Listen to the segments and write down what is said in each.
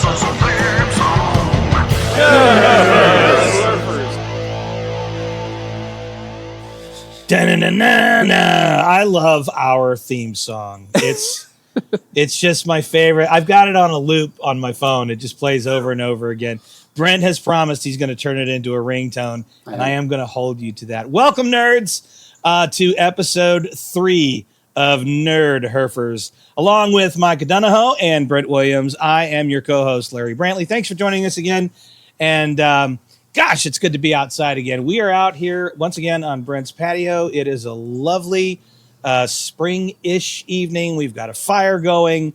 I love our theme song. It's just my favorite. I've got it on a loop on my phone. It just plays over and over again. Brent has promised he's going to turn it into a ringtone, and I am going to hold you to that. Welcome, nerds, to episode 3 of Nerdherfers. Along with Micah Donahoe and Brent Williams, I am your co-host, Larry Brantley. Thanks for joining us again. And gosh, it's good to be outside again. We are out here once again on Brent's patio. It is a lovely spring-ish evening. We've got a fire going.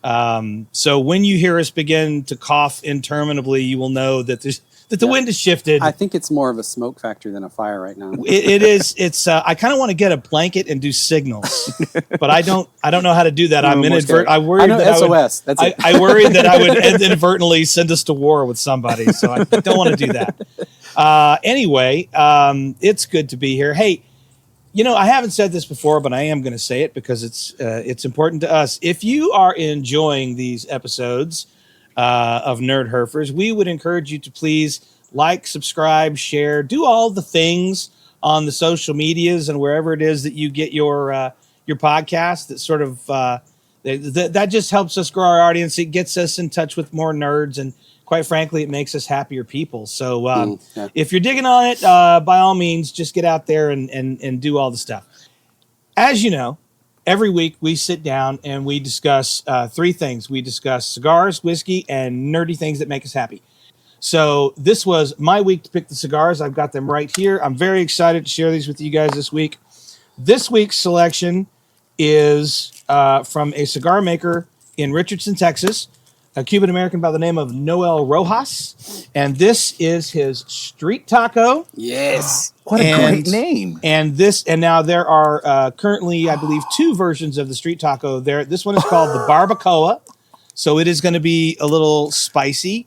So when you hear us begin to cough interminably, you will know that the wind has shifted. I think it's more of a smoke factory than a fire right now. It is. It's. I kind of want to get a blanket and do signals, but I don't know how to do that. I'm inadvertent. I worried that SOS. That's it. I worried that I would inadvertently send us to war with somebody. So I don't want to do that. Anyway, it's good to be here. Hey, I haven't said this before, but I am going to say it because it's important to us. If you are enjoying these episodes of Nerdherfers, we would encourage you to please like, subscribe, share, do all the things on the social medias and wherever it is that you get your podcast. That sort of that just helps us grow our audience. It gets us in touch with more nerds, and quite frankly, it makes us happier people. So if you're digging on it, by all means, just get out there and do all the stuff. As you know, every week we sit down and we discuss 3 things. We discuss cigars, whiskey, and nerdy things that make us happy. So this was my week to pick the cigars. I've got them right here. I'm very excited to share these with you guys this week. This week's selection is from a cigar maker in Richardson, Texas, a Cuban-American by the name of Noel Rojas. And this is his Street Taco. Yes. What a great name. And now there are currently, I believe, 2 versions of the Street Taco there. This one is called the Barbacoa. So it is going to be a little spicy.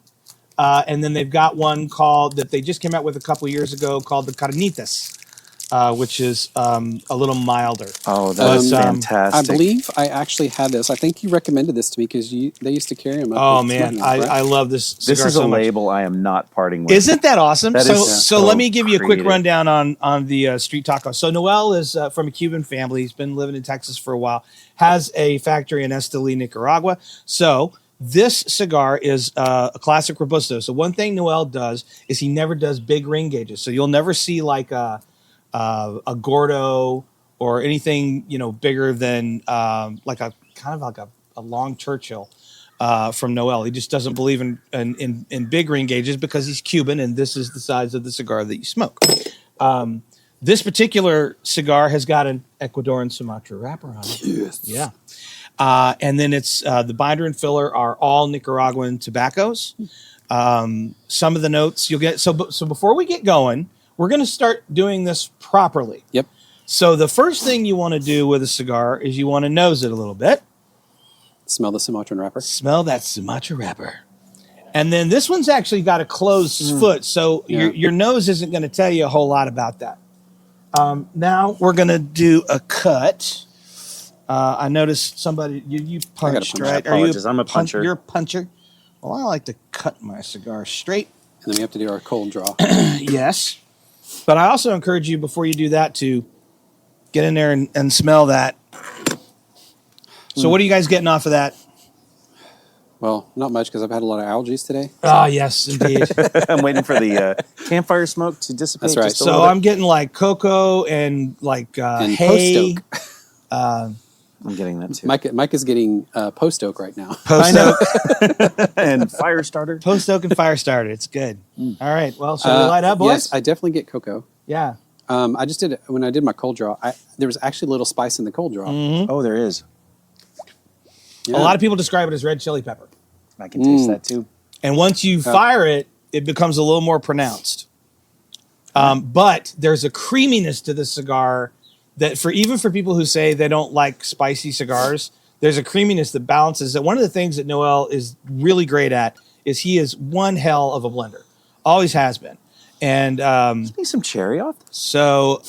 And then they've got one called that they just came out with a couple years ago called the Carnitas, which is a little milder. Oh, that's fantastic. I believe I actually had this. I think you recommended this to me because they used to carry them up. Oh, man. I love this cigar. This is so a much. label I am not parting with. Isn't that awesome? That so let me give you a quick creative. rundown on the Street Taco. So Noel is from a Cuban family. He's been living in Texas for a while, has a factory in Esteli, Nicaragua. So this cigar is a classic Robusto. So one thing Noel does is he never does big ring gauges. So you'll never see like a Gordo or anything, bigger than like a kind of like a long Churchill from Noel. He just doesn't believe in big ring gauges because he's Cuban, and this is the size of the cigar that you smoke. This particular cigar has got an Ecuadorian Sumatra wrapper on it. Yes. Yeah. And then it's the binder and filler are all Nicaraguan tobaccos. Some of the notes you'll get. So before we get going, we're going to start doing this properly. Yep. So the first thing you want to do with a cigar is you want to nose it a little bit. Smell the Sumatran wrapper. Smell that Sumatra wrapper. And then this one's actually got a closed foot, so your nose isn't going to tell you a whole lot about that. Now we're going to do a cut. I noticed somebody, you punched, right? I'm a puncher. You're a puncher. Well, I like to cut my cigar straight. And then we have to do our cold draw. Yes. But I also encourage you, before you do that, to get in there and smell that. So what are you guys getting off of that? Well, not much because I've had a lot of allergies today. Ah, yes, indeed. I'm waiting for the campfire smoke to dissipate. That's right. So I'm getting like cocoa and like and hay. post oak. I'm getting that too. Mike is getting post oak right now. Post oak and fire starter. Post oak and fire starter. It's good. All right. Well, so we light up, boys? Yes, I definitely get cocoa. Yeah. I just did when I did my cold draw. There was actually a little spice in the cold draw. Mm-hmm. Oh, there is. A Yeah. lot of people describe it as red chili pepper. I can taste that too. And once you fire it, it becomes a little more pronounced. But there's a creaminess to the cigar that even for people who say they don't like spicy cigars, there's a creaminess that balances it. One of the things that Noel is really great at is he is one hell of a blender. Always has been. And Give me some cherry off. so,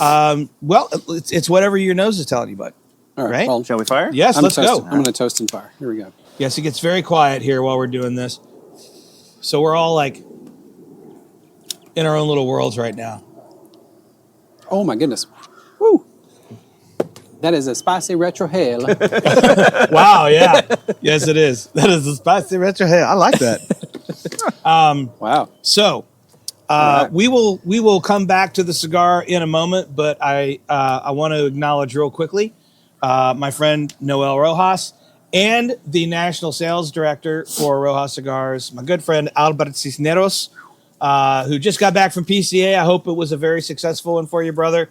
well, it's whatever your nose is telling you, bud. All right. Right? Well, Shall we fire? Yes, let's go. I'm going to toast and fire. Here we go. Yes, it gets very quiet here while we're doing this. So we're all like in our own little worlds right now. Oh my goodness. Woo. That is a spicy retro hail. Wow, yeah. Yes, it is. That is a spicy retro hail. I like that. Wow. So right. we will come back to the cigar in a moment, but I want to acknowledge real quickly my friend Noel Rojas and the national sales director for Rojas Cigars, my good friend Albert Cisneros, who just got back from PCA. I hope it was a very successful one for you, brother.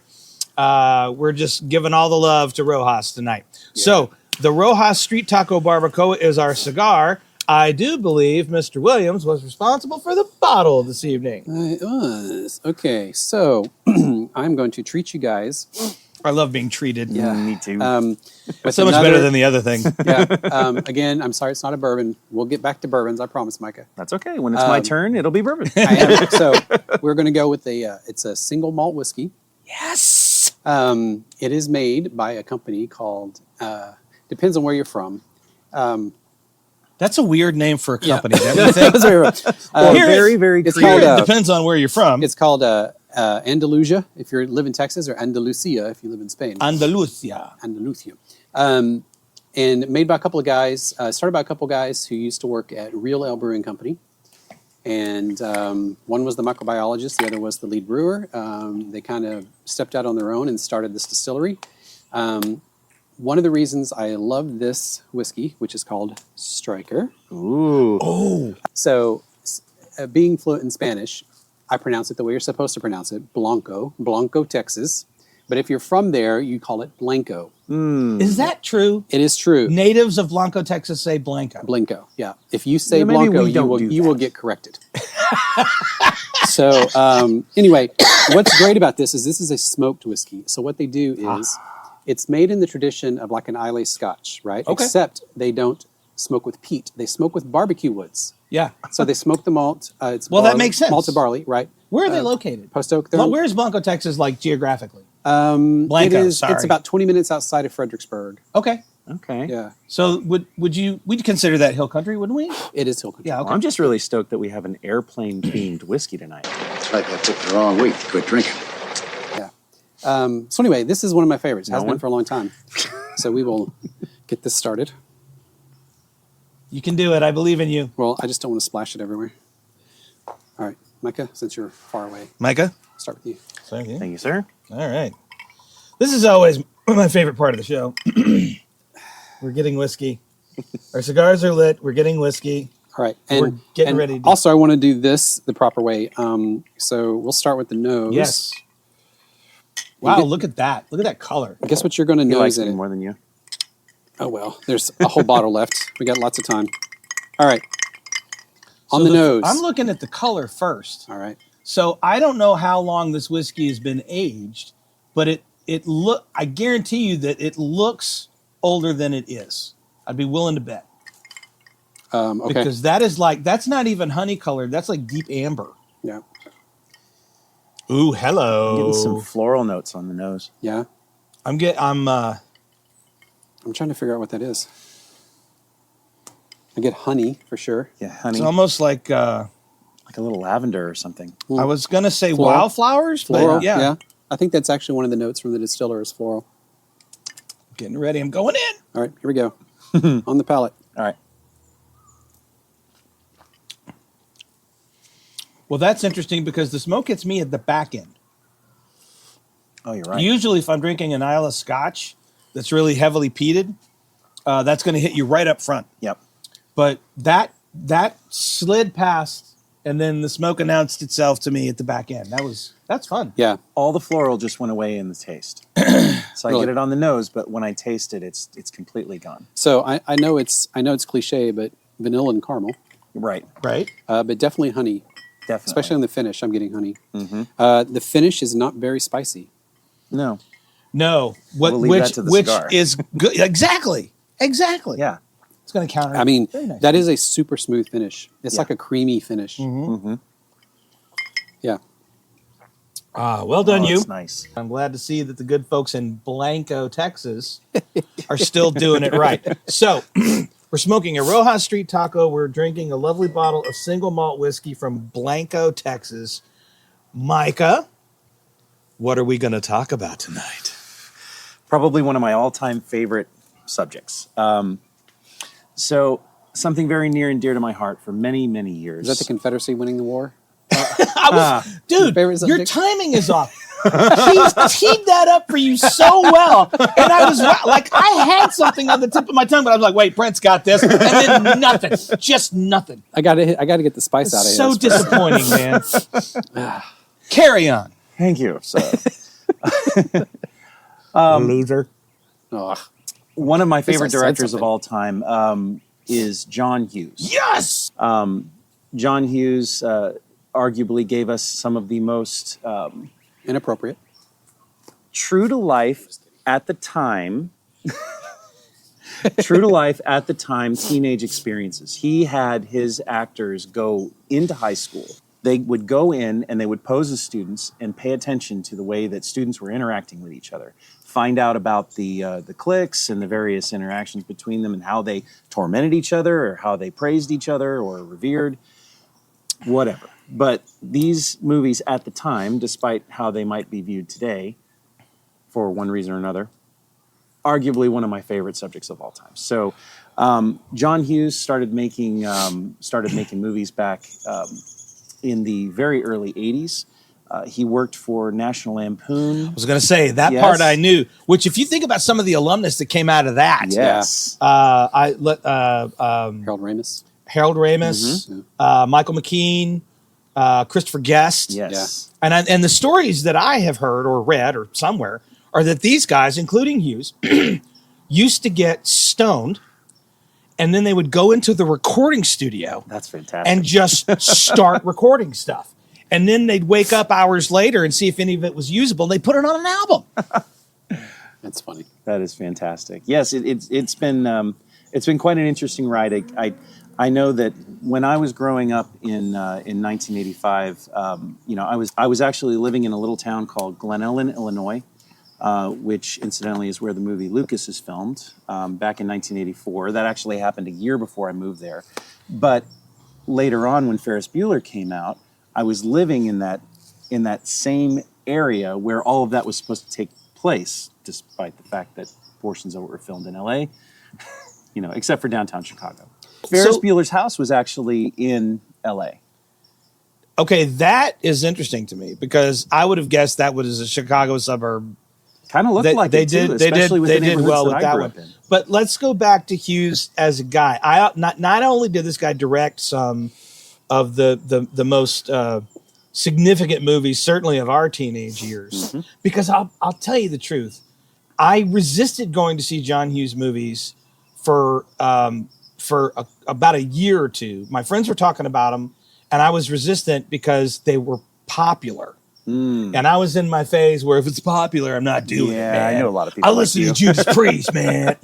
We're just giving all the love to Rojas tonight. Yeah. So the Rojas Street Taco Barbacoa is our cigar. I do believe Mr. Williams was responsible for the bottle this evening. It was. Okay, so I'm going to treat you guys. I love being treated. Yeah, me too. So much better than the other thing. Yeah. Again, I'm sorry it's not a bourbon. We'll get back to bourbons, I promise, Micah. That's okay. When it's my turn, it'll be bourbon. I am. So we're going to go with it's a single malt whiskey. Yes. It is made by a company called, depends on where you're from. That's a weird name for a company. Yeah. Don't you think? Very, very it's creative. called, It depends on where you're from. It's called Andalusia if you live in Texas, or Andalusia if you live in Spain. Andalusia. Andalusia. And made by a couple of guys, started by a couple of guys who used to work at Real Ale Brewing Company. And one was the microbiologist, the other was the lead brewer. They kind of stepped out on their own and started this distillery. One of the reasons I love this whiskey, which is called Stryker. Ooh. Oh. So being fluent in Spanish, I pronounce it the way you're supposed to pronounce it, Blanco, Texas. But if you're from there, you call it Blanco. Is that true? It is true. Natives of Blanco, Texas say Blanco. Blanco, yeah. If you say maybe Blanco, we don't you will get corrected. So anyway, what's great about this is a smoked whiskey. So what they do is it's made in the tradition of like an Islay Scotch, right? Okay. Except they don't smoke with peat. They smoke with barbecue woods. Yeah. So they smoke the malt. It's Well, barley, that makes sense. Malted barley, right? Where are they located? Post Oak. Well, where's Blanco, Texas, like geographically? Blanco, sorry. It's about 20 minutes outside of Fredericksburg. Okay. Okay. Yeah, So we'd consider that hill country, wouldn't we? it is hill country. Yeah. Okay. Well, I'm just really stoked that we have an airplane-themed whiskey tonight. It's like I picked the wrong week to quit drinking. Yeah. So anyway, this is one of my favorites. It has No been one? for a long time. So we will get this started. You can do it. I believe in you. Well, I just don't want to splash it everywhere. All right, Micah, since you're far away, Micah? I'll start with you. Thank you. Thank you, sir. All right. This is always my favorite part of the show. We're getting whiskey. Our cigars are lit. We're getting whiskey. All right, We're getting ready to- Also, I want to do this the proper way. So we'll start with the nose. Yes. Wow, look at that. Look at that color. Guess what you're going to He likes nose in me it? more than you. Oh well, there's a whole bottle left. We got lots of time. All right, on So the nose. I'm looking at the color first. All right. So I don't know how long this whiskey has been aged, but I guarantee you that it looks older than it is. I'd be willing to bet. Okay. Because that's not even honey colored. That's like deep amber. Yeah. Ooh, hello. Getting some floral notes on the nose. Yeah. I'm trying to figure out what that is. I get honey for sure. Yeah, honey. it's almost like like a little lavender or something. I was gonna say Floral. wildflowers, Floral. but yeah. I think that's actually one of the notes from the distiller is floral. Getting ready. I'm going in. All right, here we go. On the palate. All right. Well, that's interesting because the smoke hits me at the back end. Oh, you're right. Usually, if I'm drinking an Islay Scotch that's really heavily peated, that's going to hit you right up front. Yep. But that slid past, and then the smoke announced itself to me at the back end. That's fun. Yeah. All the floral just went away in the taste. So I Really? get it on the nose, but when I taste it, it's completely gone. So I know it's cliche, but vanilla and caramel, Right. Right? but definitely honey, Definitely. especially on the finish. I'm getting honey. Mm-hmm. The finish is not very spicy. No. No. We'll leave that to the which cigar. is good. Exactly. Yeah. It's going to counter. I mean, Very nice. that is a super smooth finish. It's Yeah. like a creamy finish. Mm-hmm. Yeah. Well done, you. It's nice. I'm glad to see that the good folks in Blanco, Texas are still doing it right. So We're smoking a Rojas Street taco. We're drinking a lovely bottle of single malt whiskey from Blanco, Texas. Micah, what are we going to talk about tonight? Probably one of my all-time favorite subjects. So something very near and dear to my heart for many, many years. Is that the Confederacy winning the war? Dude, favorite your subject? timing is off. He teed that up for you so well. And I was like, I had something on the tip of my tongue, but I was like, wait, Brent's got this. And then nothing. Just nothing. I got to get the spice out of So it. disappointing, man. Carry on. Thank you. So, Loser. Ugh. one of my favorite I said directors of something. all time is John Hughes. Yes. John Hughes arguably gave us some of the most Inappropriate. true to life at the time teenage experiences. He had his actors go into high school. They would go in and they would pose as students and pay attention to the way that students were interacting with each other. Find out about the cliques and the various interactions between them and how they tormented each other or how they praised each other or revered, whatever. But these movies at the time, despite how they might be viewed today, for one reason or another, arguably one of my favorite subjects of all time. So John Hughes started making movies back in the very early 80s. He worked for National Lampoon. I was going to say that Yes. part I knew, which if you think about some of the alumnus that came out of that, Yes. Harold Ramis. Harold Ramis, Michael McKean, Christopher Guest. Yes. And the stories that I have heard or read or somewhere are that these guys, including Hughes, used to get stoned and then they would go into the recording studio That's fantastic. and just start recording stuff. And then they'd wake up hours later and see if any of it was usable. And they put it on an album. That's funny. That is fantastic. Yes, it's been quite an interesting ride. I know that when I was growing up in 1985, I was actually living in a little town called Glen Ellen, Illinois, which incidentally is where the movie Lucas is filmed back in 1984. That actually happened a year before I moved there. But later on, when Ferris Bueller came out, I was living in that same area where all of that was supposed to take place, despite the fact that portions of it were filmed in LA, except for downtown Chicago. Ferris Bueller's house was actually in LA. Okay, that is interesting to me because I would have guessed that was a Chicago suburb. Kind of looked like it too, especially with the neighborhoods that I grew up in. But let's go back to Hughes as a guy. Not only did this guy direct some of the most significant movies, certainly of our teenage years, because I'll tell you the truth, I resisted going to see John Hughes movies for about a year or two. My friends were talking about them, and I was resistant because they were popular. And I was in my phase where if it's popular, I'm not doing it. Yeah, I Man. know a lot of people I like listen you. to Judas Priest, man.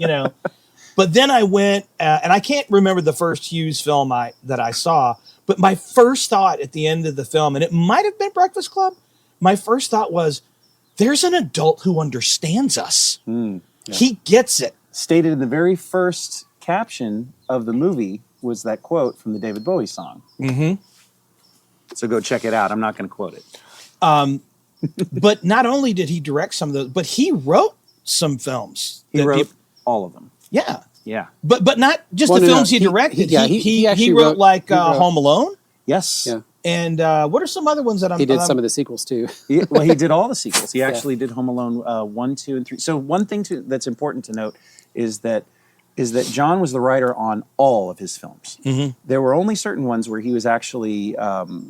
But then I went, and I can't remember the first Hughes film that I saw. But my first thought at the end of the film, and it might have been Breakfast Club, my first thought was, there's an adult who understands us. He gets it. Stated in the very first caption of the movie was that quote from the David Bowie song. So go check it out. I'm not going to quote it. But not only did he direct some of those, but he wrote some films. He wrote all of them. Yeah. Yeah. But not just Well, the no, films he he- directed. he actually He wrote wrote- Home Alone. Yes. Yeah. And what are some other ones that I'm... He did some of the sequels too. He did all the sequels. He actually did Home Alone 1, 2, and 3. So one thing that's important to note is that John was the writer on all of his films. There were only certain ones where he was actually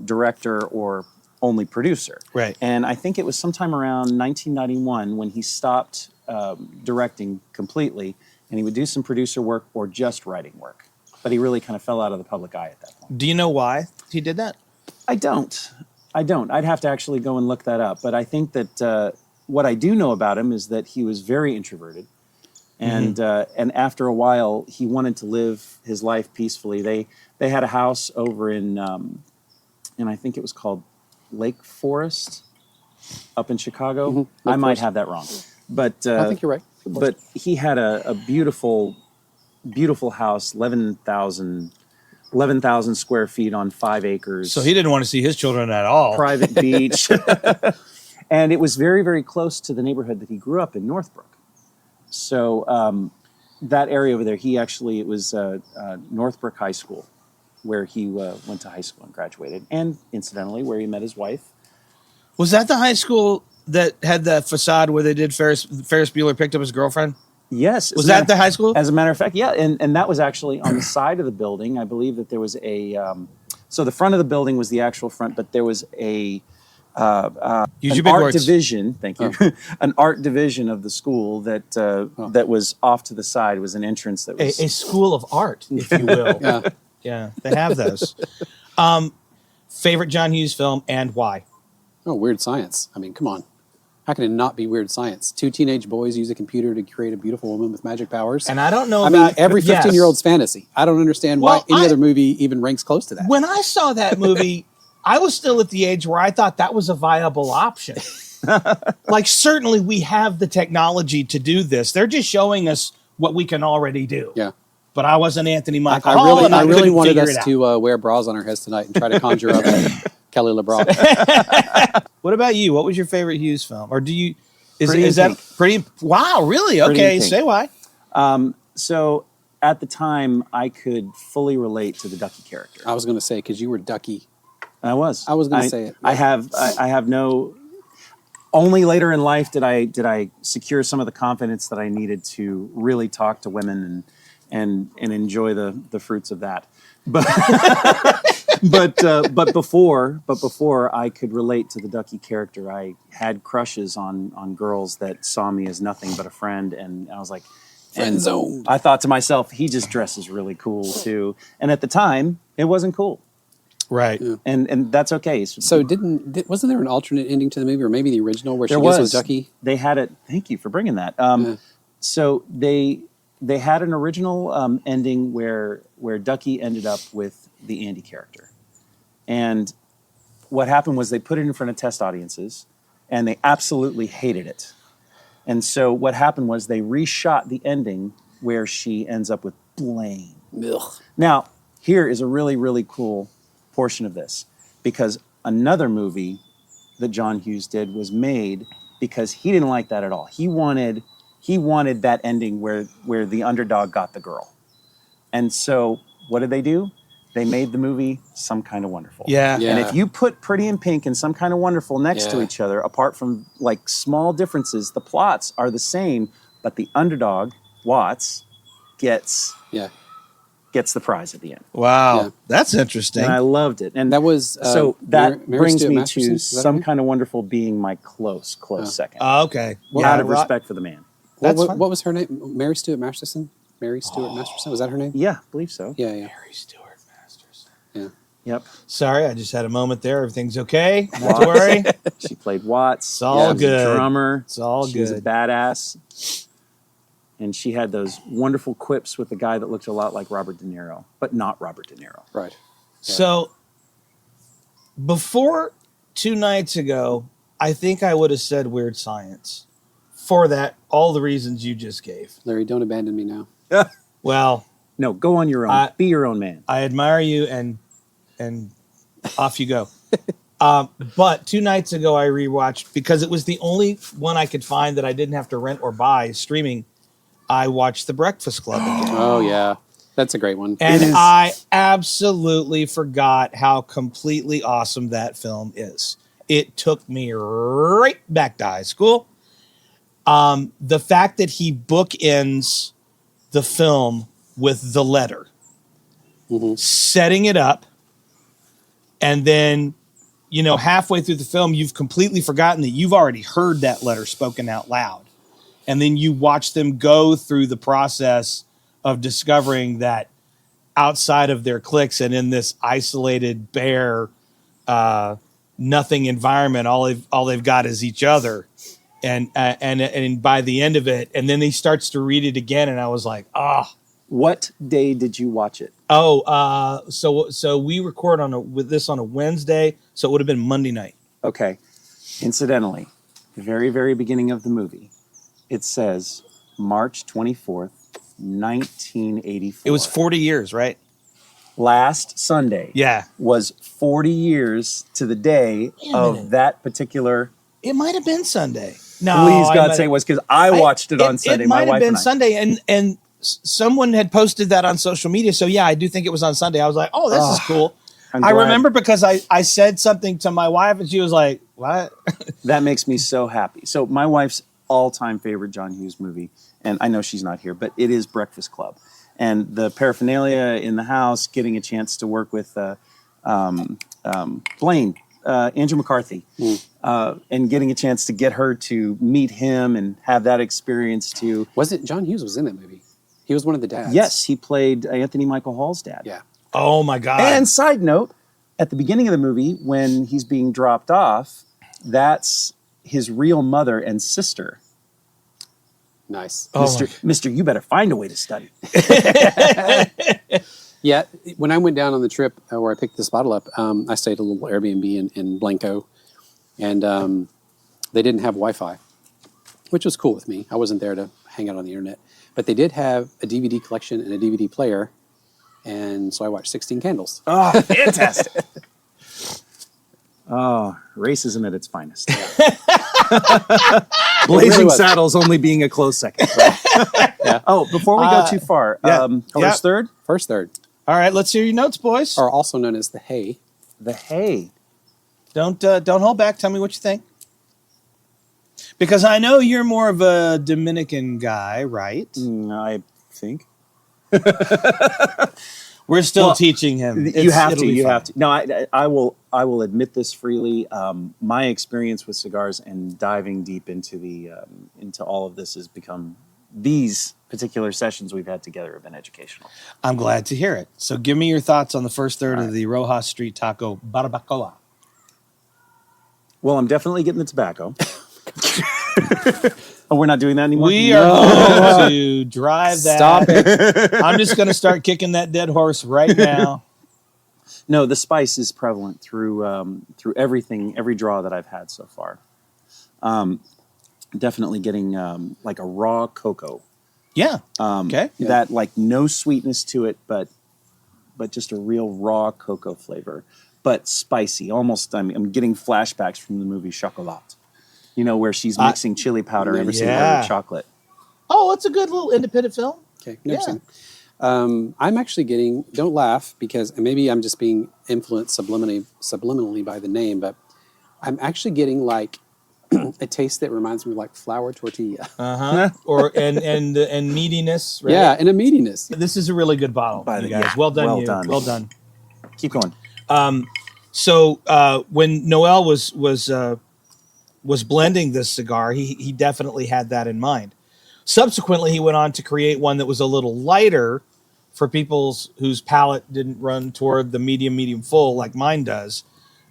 director or only producer. Right. And I think it was sometime around 1991 when he stopped directing completely, and he would do some producer work or just writing work. But he really kind of fell out of the public eye at that point. Do you know why he did that? I don't. I'd have to actually go and look that up. But I think that what I do know about him is that he was very introverted. And after a while, he wanted to live his life peacefully. They had a house over in I think it was called Lake Forest up in Chicago. I might have that wrong. But I think you're right. But he had a beautiful beautiful house, 11,000 square feet on 5 acres. So he didn't want to see his children at all. Private beach. And it was very, very close to the neighborhood that he grew up in, Northbrook. So that area over there, it was Northbrook High School, where he went to high school and graduated. And incidentally, where he met his wife. Was that the high school that had the facade where they did Ferris Bueller picked up his girlfriend? Yes. Was that the high school? As a matter of fact, yeah. And that was actually on the side of the building. I believe that there was so the front of the building was the actual front, but there was an art division. Thank you. An art division of the school that was off to the side. It was an entrance that was a school of art, if you will. Yeah, they have those. Favorite John Hughes film and why? Oh, Weird Science. I mean, come on. How can it not be Weird Science? 2 teenage boys use a computer to create a beautiful woman with magic powers. And I don't know every 15-year-old's fantasy. I don't understand why any other movie even ranks close to that. When I saw that movie, I was still at the age where I thought that was a viable option. Like, certainly we have the technology to do this. They're just showing us what we can already do. Yeah. But I wasn't Anthony Michael I Hall, really wanted us to wear bras on our heads tonight and try to conjure up Kelly LeBron. What about you? What was your favorite Hughes film? Or is that pretty? Wow, really? Okay, say why. So at the time, I could fully relate to the Ducky character. I was going to say, because you were Ducky. I was going to say it. I have no. Only later in life did I secure some of the confidence that I needed to really talk to women and enjoy the fruits of that. But before I could relate to the Ducky character, I had crushes on girls that saw me as nothing but a friend, and I was like, friend zone. I thought to myself, he just dresses really cool too. And at the time, it wasn't cool. Right. Yeah. And that's okay. So wasn't there an alternate ending to the movie, or maybe the original where she gets with Ducky? They had it. Thank you for bringing that. So they had an original ending where Ducky ended up with the Andy character. And what happened was they put it in front of test audiences, and they absolutely hated it. And so what happened was they reshot the ending where she ends up with Blaine. Ugh. Now, here is a really, really cool portion of this, because another movie that John Hughes did was made because he didn't like that at all. He wanted that ending where the underdog got the girl. And so what did they do? They made the movie Some Kind of Wonderful. Yeah. And if you put Pretty in Pink and Some Kind of Wonderful next to each other, apart from like small differences, the plots are the same, but the underdog, Watts, gets the prize at the end. Wow. That's interesting. And I loved it. And that was that Mary brings Stuart me Masterson? to Is that Some her Kind of Wonderful being my close second. Okay. Out of respect for the man. What was her name? Mary Stuart Masterson? Mary Stuart Masterson? Was that her name? Yeah, I believe so. Yeah. Mary Stuart Masterson. Yeah. Yep. Sorry, I just had a moment there. Everything's okay. Not to worry. She played Watts. It's all She was good. a drummer. It's all She was a good. badass. And she had those wonderful quips with the guy that looked a lot like Robert De Niro, but not Robert De Niro. Right. Yeah. So before 2 nights ago, I think I would have said Weird Science for all the reasons you just gave. Larry, don't abandon me now. Well, No, go on your own. Be your own man. I admire you, and off you go. But 2 nights ago, I rewatched, because it was the only one I could find that I didn't have to rent or buy streaming. I watched The Breakfast Club again. Oh, yeah. That's a great one. And I absolutely forgot how completely awesome that film is. It took me right back to high school. The fact that he bookends the film with the letter, setting it up, and then, halfway through the film, you've completely forgotten that you've already heard that letter spoken out loud. And then you watch them go through the process of discovering that outside of their cliques and in this isolated, bare, nothing environment, all they've got is each other. And by the end of it, and then he starts to read it again, and I was like, What day did you watch it? So we record with this on a Wednesday, so it would have been Monday night. Okay. Incidentally, the very, very beginning of the movie, it says March 24th, 1984. It was 40 years, right? Last Sunday. Yeah. Was 40 years to the day of that particular. It might have been Sunday. No, Please God say it was, because I watched it on Sunday. It might my have wife been and I. Sunday, and someone had posted that on social media. So yeah, I do think it was on Sunday. I was like, oh, this is cool. I remember because I said something to my wife and she was like, what? That makes me so happy. So my wife's all-time favorite John Hughes movie, and I know she's not here, but it is Breakfast Club. And the paraphernalia in the house, getting a chance to work with Blaine, Andrew McCarthy, and getting a chance to get her to meet him and have that experience too. Was it John Hughes was in that movie? He was one of the dads. Yes, he played Anthony Michael Hall's dad. Yeah. Oh my God. And side note, at the beginning of the movie, when he's being dropped off, that's his real mother and sister. Nice. Mister, you better find a way to study. Yeah, when I went down on the trip where I picked this bottle up, I stayed at a little Airbnb in Blanco, and they didn't have Wi-Fi, which was cool with me. I wasn't there to hang out on the internet. But they did have a DVD collection and a DVD player, and so I watched 16 Candles. Oh, fantastic. Oh, racism at its finest. Blazing Saddles only being a close second. Right? Yeah. Oh, before we go too far, first third? First third. All right, let's hear your notes, boys. Or also known as the hay. The hay. Don't hold back. Tell me what you think. Because I know you're more of a Dominican guy, right? I think. We're still teaching him. You have to. No, I will admit this freely. My experience with cigars and diving deep into all of this has become, these particular sessions we've had together have been educational. I'm glad to hear it. So give me your thoughts on the first third of the Rojas Street Taco Barbacoa. Well, I'm definitely getting the tobacco. Oh, we're not doing that anymore? We are going to drive that. Stop it. I'm just going to start kicking that dead horse right now. No, the spice is prevalent through everything, every draw that I've had so far. Definitely getting like a raw cocoa. Yeah. Okay. That like no sweetness to it, but just a real raw cocoa flavor, but spicy. Almost, I'm getting flashbacks from the movie Chocolat. You know, where she's mixing chili powder and chocolate. Oh, it's a good little independent film. Okay, never seen it. I'm actually getting, don't laugh, because maybe I'm just being influenced subliminally by the name, but I'm actually getting like a taste that reminds me of like flour tortilla. Or and meatiness. Right? Yeah, and a meatiness. This is a really good bottle, you guys. Well done, Well done. Keep going. So when Noel was blending this cigar, he definitely had that in mind. Subsequently, he went on to create one that was a little lighter for people whose palate didn't run toward the medium full like mine does.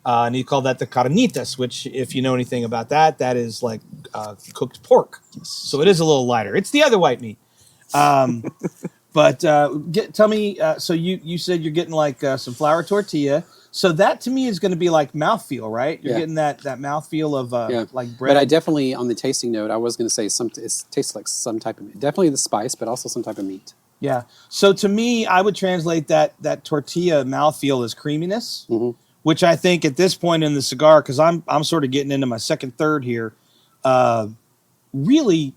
And he called that the carnitas, which, if you know anything about that, that is like cooked pork. So it is a little lighter. It's the other white meat. But tell me, so you said you're getting like some flour tortilla. So that to me is going to be like mouthfeel, right? You're getting that mouthfeel of like bread. But I definitely, on the tasting note, I was going to say it tastes like some type of meat. Definitely the spice, but also some type of meat. Yeah. So to me, I would translate that tortilla mouthfeel as creaminess, which I think at this point in the cigar, because I'm sort of getting into my second third here, really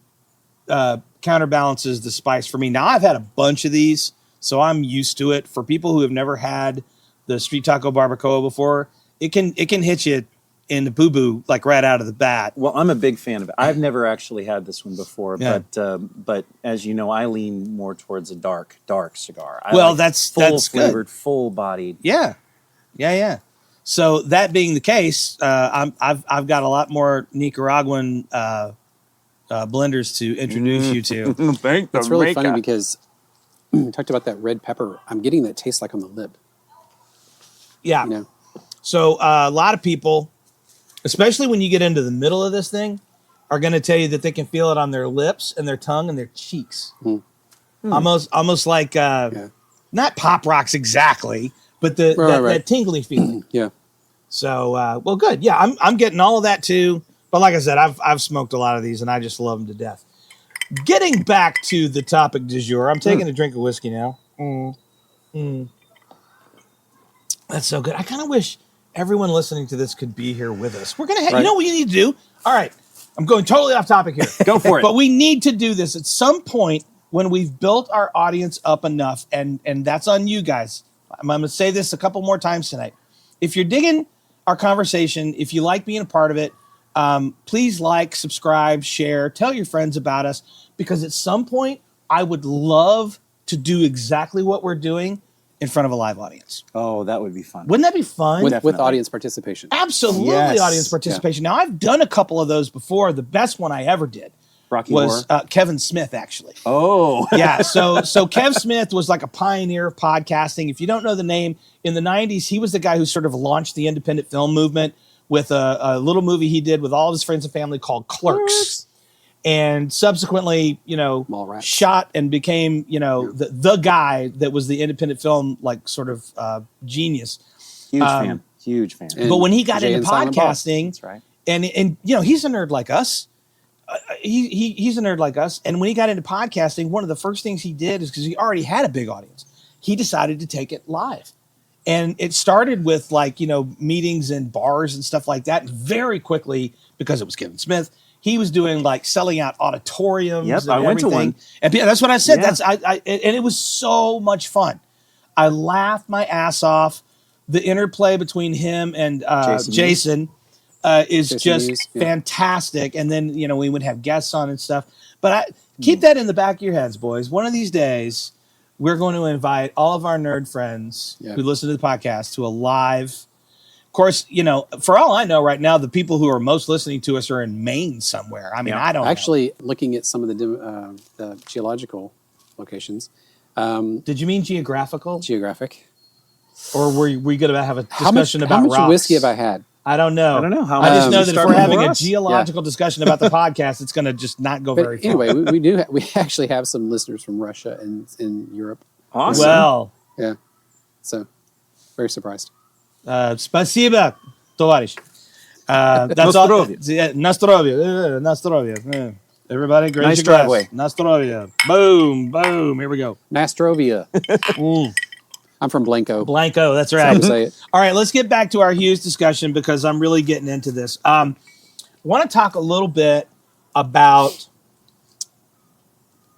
counterbalances the spice for me. Now I've had a bunch of these, so I'm used to it. For people who have never had the Street Taco Barbacoa before, it can hit you in the boo-boo like right out of the bat. Well, I'm a big fan of it. I've never actually had this one before, but as you know, I lean more towards a dark cigar. That's full-flavored, full-bodied. Yeah. So that being the case, I've got a lot more Nicaraguan blenders to introduce you to. It's really funny because we talked about that red pepper. I'm getting that taste like on the lip. Yeah. You know? So a lot of people, especially when you get into the middle of this thing, are going to tell you that they can feel it on their lips and their tongue and their cheeks. Almost like not Pop Rocks exactly, but that tingly feeling. Yeah. So well, good. Yeah, I'm getting all of that too. But like I said, I've smoked a lot of these and I just love them to death. Getting back to the topic du jour, I'm taking a drink of whiskey now. That's so good. I kind of wish everyone listening to this could be here with us. We're gonna, you know what we need to do? All right, I'm going totally off topic here. Go for it. But we need to do this at some point when we've built our audience up enough, and that's on you guys. I'm going to say this a couple more times tonight. If you're digging our conversation, if you like being a part of it, please like, subscribe, share, tell your friends about us, because at some point I would love to do exactly what we're doing in front of a live audience. Oh, that would be fun. Wouldn't that be fun? With audience participation. Absolutely, Yes. audience participation. Now, I've done a couple of those before. The best one I ever did Rocky was Horror. Kevin Smith, actually. Oh. Yeah, so Kev Smith was like a pioneer of podcasting. If you don't know the name, in the 90s, he was the guy who sort of launched the independent film movement with a little movie he did with all of his friends and family called Clerks. And subsequently, Mallrats. shot and became, the guy that was the independent film, like, sort of genius. Huge fan. And But when he got Jay into and Silent Bob. podcasting, That's right. and he's a nerd like us. He's a nerd like us. And when he got into podcasting, one of the first things he did is, because he already had a big audience, he decided to take it live. And it started with meetings in bars and stuff like that. And very quickly, because it was Kevin Smith, he was doing selling out auditoriums. Yep, and I went to everything. one. And that's what I said. Yeah. And it was so much fun. I laughed my ass off. The interplay between him and Jason is Jason just Hughes, yeah. fantastic. And then, we would have guests on and stuff. But keep that in the back of your heads, boys. One of these days, we're going to invite all of our nerd friends who listen to the podcast to a live. Of course, for all I know right now, the people who are most listening to us are in Maine somewhere. I mean, I don't Actually, looking at some of the geological locations. Did you mean geographical? Geographic. Or were we going to have a discussion about how much rocks? whiskey have I had? I don't know. I don't know. How I just much know did you that if start we're having before a us? geological discussion about the podcast, it's going to just not go But very far. anyway, we actually have some listeners from Russia and in Europe. Awesome. Well, Yeah. So, very surprised. спасибо, товарищ. That's all. Nostrovia. Nostrovia. Nostrovia. Everybody, grace Nice your glass. driveway. Nostrovia. Boom, boom. Here we go. Nastrovia. I'm from Blanco. Blanco, that's That's how right. to say it. All right, let's get back to our Hughes discussion because I'm really getting into this. I want to talk a little bit about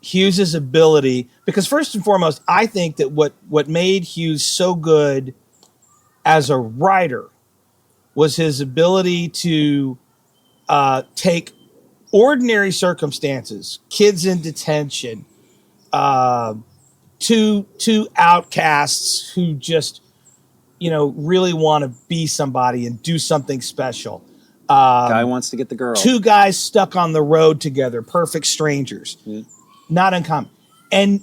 Hughes's ability, because first and foremost, I think that what made Hughes so good as a writer was his ability to take ordinary circumstances, kids in detention, two outcasts who just, really want to be somebody and do something special. Guy wants to get the girl. Two guys stuck on the road together, perfect strangers, not uncommon, and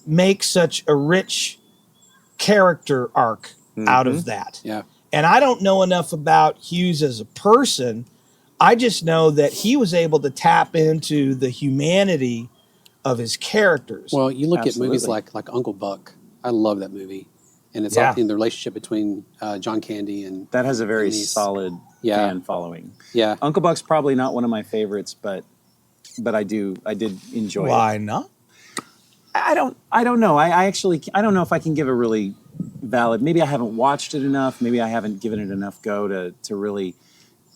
make such a rich character arc out of that. Yeah. And I don't know enough about Hughes as a person. I just know that he was able to tap into the humanity of his characters. Well, you look at movies Absolutely. like Uncle Buck. I love that movie. And it's Yeah. all in the relationship between John Candy and That has a very Denise. solid Yeah. fan following. Yeah. Uncle Buck's probably not one of my favorites, but I did enjoy it. Why not? I don't know. I don't know if I can give a really valid. Maybe I haven't watched it enough. Maybe I haven't given it enough go to really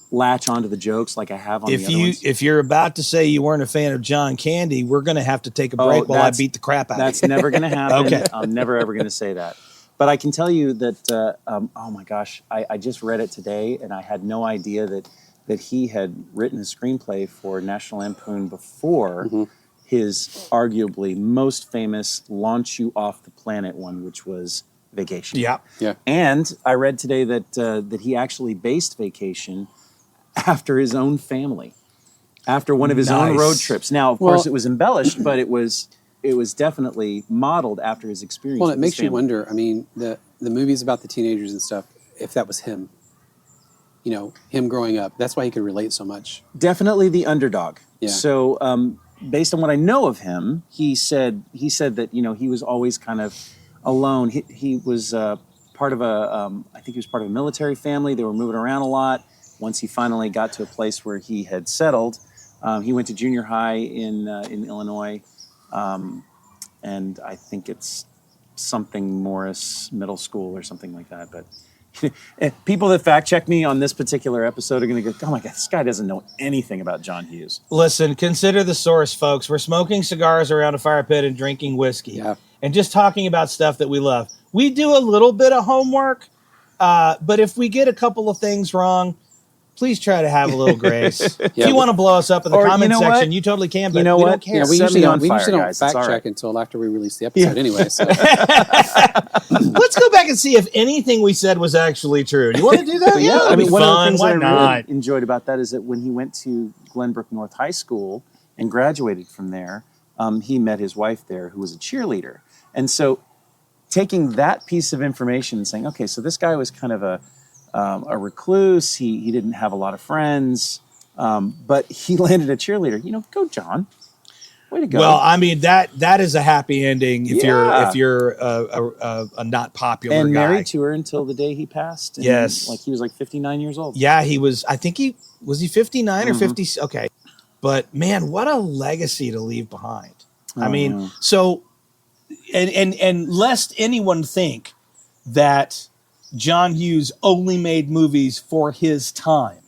latch onto the jokes like I have on the other ones. If you're about to say you weren't a fan of John Candy, we're going to have to take a break while I beat the crap out of That's you. never going to happen. Okay. I'm never ever going to say that. But I can tell you that. Oh my gosh, I just read it today, and I had no idea that he had written a screenplay for National Lampoon before his arguably most famous "Launch You Off the Planet" one, which was Vacation. Yeah. Yeah. And I read today that he actually based Vacation after his own family, after one of his own Nice. road trips. Now, of course, it was embellished, but it was definitely modeled after his experience. Well, with it makes his you family. wonder. I mean, the movies about the teenagers and stuff, if that was him, him growing up, that's why he could relate so much. Definitely the underdog. Yeah. So, based on what I know of him, he said that he was always kind of alone. He was part of I think he was part of a military family. They were moving around a lot. Once he finally got to a place where he had settled, He went to junior high in Illinois, and I think it's something Morris Middle School or something like that. But people that fact check me on this particular episode are going to go, "Oh my God, this guy doesn't know anything about John Hughes." Listen, consider the source, folks. We're smoking cigars around a fire pit and drinking whiskey, and just talking about stuff that we love. We do a little bit of homework, but if we get a couple of things wrong, please try to have a little grace. If you want to blow us up in the comment section, you totally can, but we don't care. We usually don't fact check until after we release the episode anyway. So. Let's go back and see if anything we said was actually true. Do you want to do that? Yeah, I mean, one of the things Why I not? really enjoyed about that is that when he went to Glenbrook North High School and graduated from there, he met his wife there, who was a cheerleader. And so taking that piece of information and saying, okay, so this guy was kind of a recluse. He didn't have a lot of friends, but he landed a cheerleader. Go John. Way to go. Well, I mean that is a happy ending if you're a not popular and guy. Married to her until the day he passed. And yes, he was like 59 years old. Yeah, he was. I think he 59 or 50. Okay, but man, what a legacy to leave behind. I mean, so and lest anyone think that John Hughes only made movies for his time.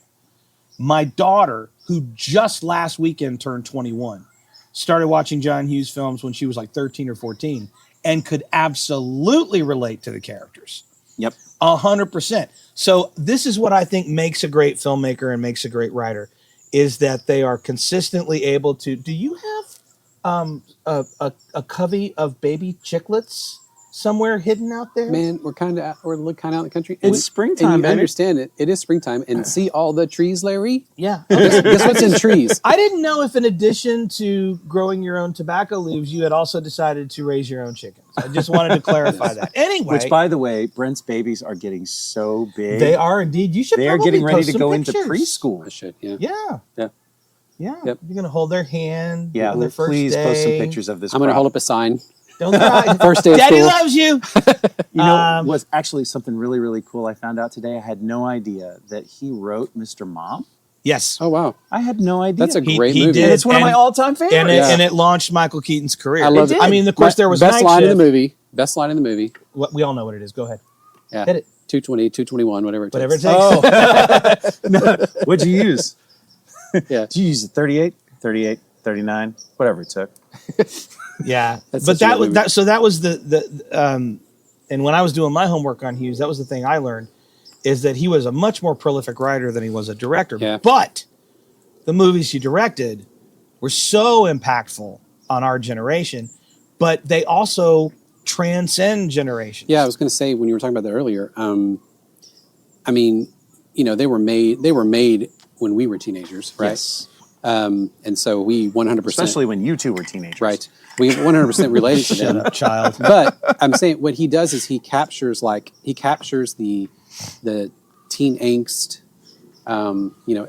My daughter, who just last weekend turned 21, started watching John Hughes films when she was like 13 or 14 and could absolutely relate to the characters. Yep. 100%. So this is what I think makes a great filmmaker and makes a great writer, is that they are consistently able to... Do you have a covey of baby chiclets somewhere hidden out there? Man, we're kind of out in the country. It's springtime, and you baby. understand it. It is springtime. And see all the trees, Larry? Yeah. Guess what's in trees? I didn't know if in addition to growing your own tobacco leaves, you had also decided to raise your own chickens. I just wanted to clarify that. Anyway. Which, by the way, Brent's babies are getting so big. They are indeed. You should They are probably getting ready post to some go pictures. into preschool. I should, yeah. Yeah. Yeah. Yeah. Yep. You're going to hold their hand. Yeah, on their first please day. post some pictures of this. I'm going to hold up a sign. Don't cry. First day of Daddy school. loves you. You know, was actually something really, really cool I found out today. I had no idea that he wrote Mr. Mom. Yes. Oh, wow. I had no idea. That's a He- great he movie. did. And it's one of my And- all-time favorites. And it launched Michael Keaton's career. I love it. I mean, of course, there was Best Night line Shift. in the movie. Best line in the movie. We all know what it is. Go ahead. Yeah. Hit it. 220, 221, whatever it Whatever it takes. takes. No, what'd you use? Yeah. Did you use the 38, 38, 39, whatever it took? Yeah. That's But such a that good was movie. that. So that was and when I was doing my homework on Hughes, that was the thing I learned, is that he was a much more prolific writer than he was a director. Yeah. But the movies he directed were so impactful on our generation, but they also transcend generations. Yeah, I was going to say when you were talking about that earlier. I mean, they were made when we were teenagers, right? Yes. And so we 100%, Especially when you two were teenagers. right? We 100% related to them. Shut up, child. But I'm saying what he does is he captures the teen angst,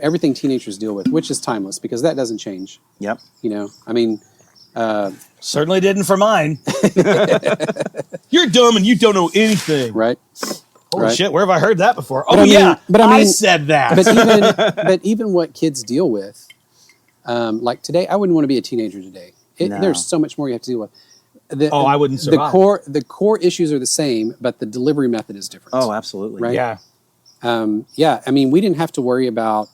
everything teenagers deal with, which is timeless because that doesn't change. Yep. I mean, Certainly didn't for mine. You're dumb and you don't know anything. right? Holy Right. shit, where have I heard that before? But Oh, I mean- yeah, but I I mean- said that. But even what kids deal with, like today, I wouldn't want to be a teenager today. No. There's so much more you have to deal with. I wouldn't survive. The core issues are the same, but the delivery method is different. Oh, absolutely. Right. Yeah. Yeah. I mean, we didn't have to worry about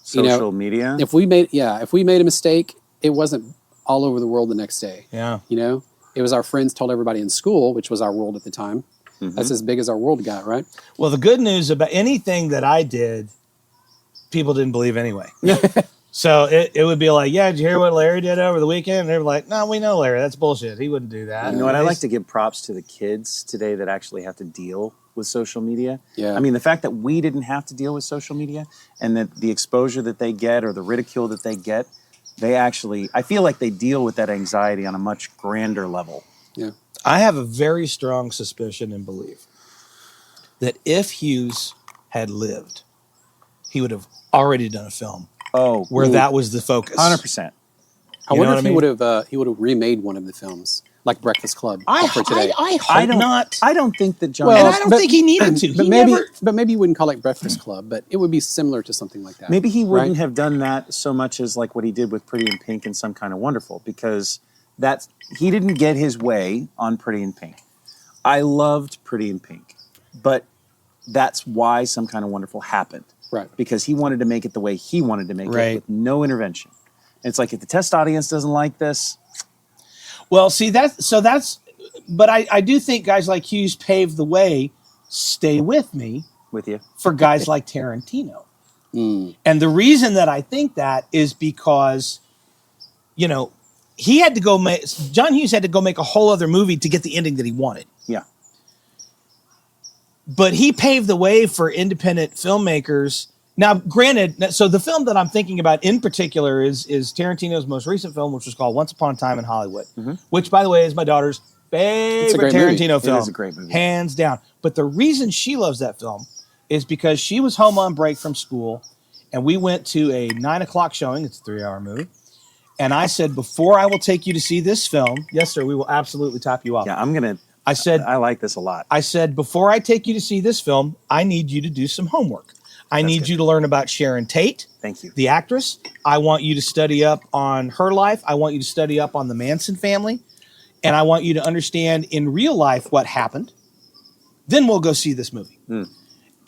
Social media. if we made a mistake, it wasn't all over the world the next day. Yeah. It was our friends told everybody in school, which was our world at the time. Mm-hmm. That's as big as our world got, right? Well, the good news about anything that I did, people didn't believe anyway. So it would be like, yeah, did you hear what Larry did over the weekend? And they were like, no, we know Larry. That's bullshit. He wouldn't do that. You know what? I like to give props to the kids today that actually have to deal with social media. Yeah. I mean, the fact that we didn't have to deal with social media and that the exposure that they get or the ridicule that they get, I feel like they deal with that anxiety on a much grander level. Yeah. I have a very strong suspicion and belief that if Hughes had lived, he would have already done a film where that was the focus. 100%. I You know wonder what if I he mean? would have remade one of the films. like Breakfast Club I for today. hope not. I don't think that John. And I don't think he needed to. But He maybe, never- but maybe you wouldn't call it Breakfast Club, but it would be similar to something like that. Maybe he wouldn't right? have done that so much as like what he did with Pretty in Pink and Some Kind of Wonderful, because he didn't get his way on Pretty in Pink. I loved Pretty in Pink, but that's why Some Kind of Wonderful happened. Right. Because he wanted to make it the way he wanted to make Right. it with no intervention. And it's like, if the test audience doesn't like this, Well, see, but I do think guys like Hughes paved the way, stay with me, with you. for guys like Tarantino. Mm. And the reason that I think that is because, you know, John Hughes had to go make a whole other movie to get the ending that he wanted. Yeah. But he paved the way for independent filmmakers. Now, granted, so the film that I'm thinking about in particular is Tarantino's most recent film, which was called Once Upon a Time in Hollywood, which, by the way, is my daughter's favorite great movie. Tarantino film. It is a great movie. Hands down. But the reason she loves that film is because she was home on break from school, and we went to a 9:00 showing. It's a 3-hour movie. And I said, before I will take you to see this film, yes, sir, we will absolutely top you off. Yeah, I like this a lot. I said, before I take you to see this film, I need you to do some homework. I need you to learn about Sharon Tate, Thank you. the actress. I want you to study up on her life. I want you to study up on the Manson family. And I want you to understand in real life what happened. Then we'll go see this movie.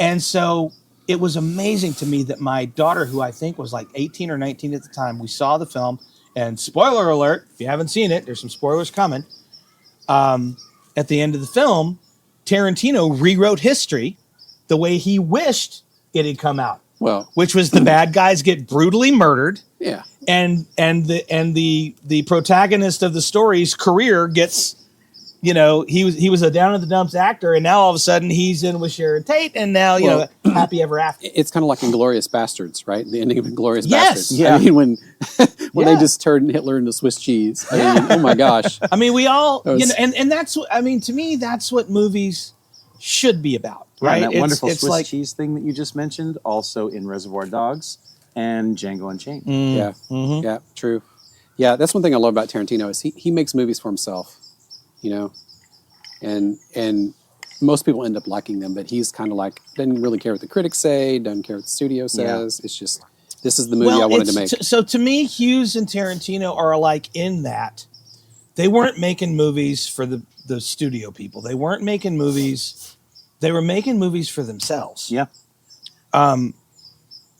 And so it was amazing to me that my daughter, who I think was like 18 or 19 at the time, we saw the film. And spoiler alert, if you haven't seen it, there's some spoilers coming. At the end of the film, Tarantino rewrote history the way he wished it had come out. Well, Which was the bad guys get brutally murdered, yeah. and the protagonist of the story's career gets, you know, he was a down in the dumps actor, and now all of a sudden he's in with Sharon Tate, and now happy ever after. It's kind of like Inglourious Bastards, right? The ending of Inglourious Yes. Bastards. Yeah. I mean, when Yeah. they just turned Hitler into Swiss cheese. I mean, oh my gosh. I mean, we all, That was- you know, and that's what, I mean, to me, that's what movies should be about, right? And that wonderful it's Swiss like, cheese thing that you just mentioned, also in Reservoir Dogs and Django Unchained. Yeah. Yeah, true. Yeah, that's one thing I love about Tarantino is he makes movies for himself, you know, and most people end up liking them, but he's kind of like, doesn't really care what the critics say, doesn't care what the studio says. It's just, this is the movie I wanted to make. So to me, Hughes and Tarantino are alike in that they weren't making movies for the studio people. They weren't making movies. They were making movies for themselves. Yeah.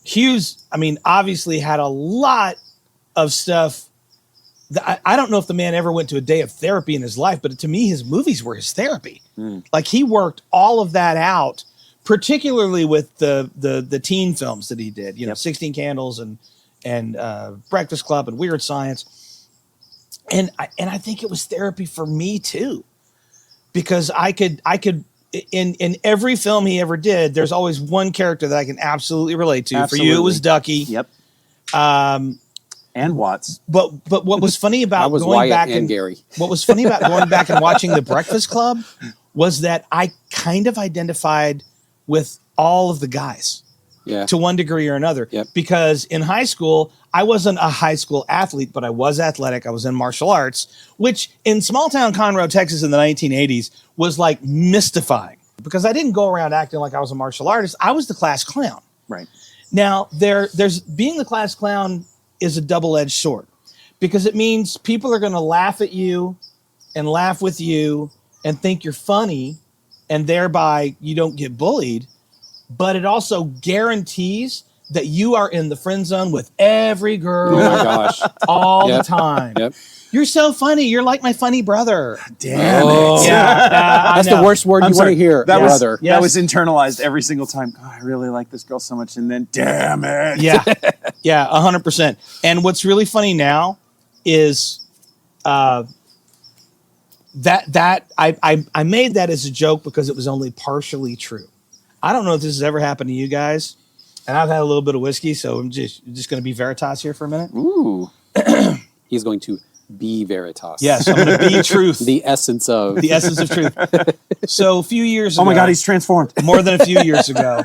Hughes, I mean, obviously had a lot of stuff. I don't know if the man ever went to a day of therapy in his life, but to me, his movies were his therapy. Like he worked all of that out, particularly with the teen films that he did. You know, 16 Candles and Breakfast Club and Weird Science. And I think it was therapy for me too, because I could in every film he ever did, there's always one character that I can absolutely relate to. Absolutely. For you, it was Ducky. Yep. And Watts. But what was funny I about was going Wyatt back and Gary. what was funny about going back and watching The Breakfast Club was that I kind of identified with all of the guys. Yeah. To one degree or another. Yep. Because in high school, I wasn't a high school athlete, but I was athletic. I was in martial arts, which in small town Conroe, Texas in the 1980s was like mystifying because I didn't go around acting like I was a martial artist. I was the class clown. Right. Now, there's being the class clown is a double-edged sword because it means people are going to laugh at you and laugh with you and think you're funny, and thereby you don't get bullied. But it also guarantees that you are in the friend zone with every girl Oh my gosh. all the Yep. time. Yep. You're so funny. You're like my funny brother. Damn Oh. it. Yeah, That's the worst word you want to hear, That brother. Yes. That was internalized every single time. God, I really like this girl so much. And then, damn it. Yeah, yeah, 100%. And what's really funny now is that I made that as a joke because it was only partially true. I don't know if this has ever happened to you guys, and I've had a little bit of whiskey, so I'm just going to be Veritas here for a minute. Ooh. He's going to Be veritas. Yes, I'm going to be truth. The essence of. The essence of truth. So a few years ago. Oh my God, he's transformed. More than a few years ago.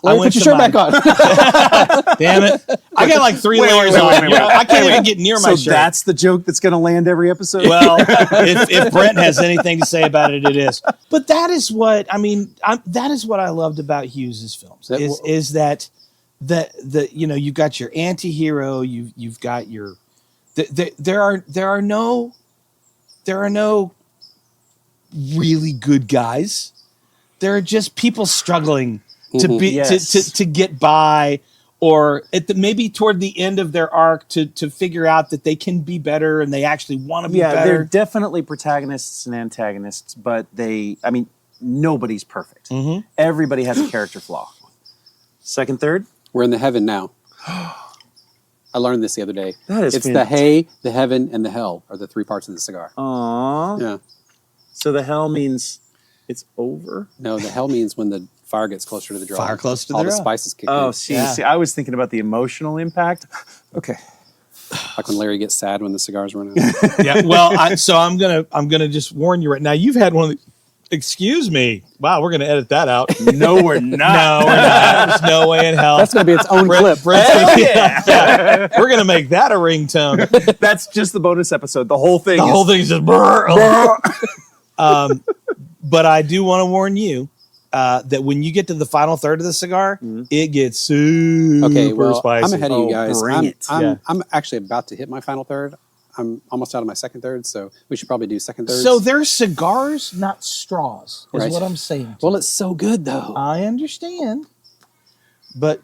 Larry, put your shirt back on. Damn it. I got like three layers on. I can't even get near my So shirt. that's the joke that's going to land every episode? Well, if Brent has anything to say about it, it is. But that is what that is what I loved about Hughes's films. Is that you've got your anti-hero, you've got your there are no really good guys. There are just people struggling to be Yes. to get by, or maybe toward the end of their arc to figure out that they can be better and they actually want to be they're better. definitely protagonists and antagonists, but nobody's perfect. Everybody has a character flaw. Second, third? We're in the heaven now. I learned this the other day. That is It's the hay, the heaven, and the hell are the three parts of the cigar. Aww. Yeah. So the hell means it's over? No, the hell means when the fire gets closer to the draw. Fire close to all the the draw. spices kick Oh, in. see, I was thinking about the emotional impact. Okay. Like when Larry gets sad when the cigars run out. Yeah. Well, I'm gonna just warn you right now. You've had one of the. Excuse me. Wow, we're gonna edit that out. No, we're not. No, we're not. There's no way in hell. That's going to be its own clip. Yeah. We're gonna make that a ringtone. That's just the bonus episode. The whole thing. The whole thing's just. But I do want to warn you that when you get to the final third of the cigar, it gets super Okay, well, spicy. I'm ahead of you guys. bring it. I'm actually about to hit my final third. I'm almost out of my second third, so we should probably do second thirds. So they're cigars, not straws, is Right. what I'm saying. Well, it's so good, though. I understand, but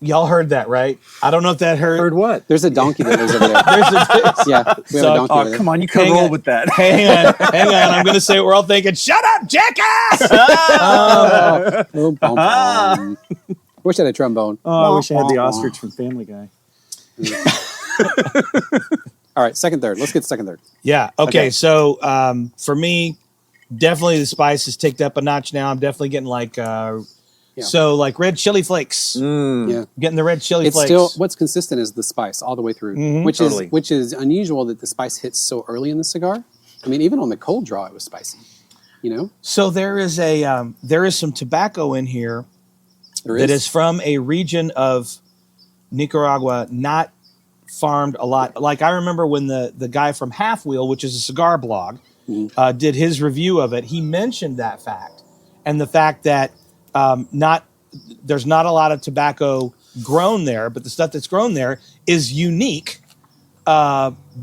y'all heard that, right? I don't know if that Heard heard. what? There's a donkey that lives over there. There's Yeah, we have a donkey over Oh, there. come on. You can Hang roll on. with that. hang on. I'm going to say what we're all thinking. Shut up, jackass! Boom, boom, boom. Wish I had a trombone. Oh, I wish I had the ostrich from Family Guy. All right, second third. Let's get second third. Yeah. Okay. Okay. So for me, definitely the spice has ticked up a notch now. I'm definitely getting like like red chili flakes. Yeah. Getting the red chili It's flakes. still what's consistent is the spice all the way through, which Totally. is unusual that the spice hits so early in the cigar. I mean, even on the cold draw, it was spicy. You know, So there is some tobacco in here there that is from a region of Nicaragua not farmed a lot. Like I remember when the guy from Half Wheel, which is a cigar blog, did his review of it, he mentioned that fact and the fact that there's not a lot of tobacco grown there, but the stuff that's grown there is unique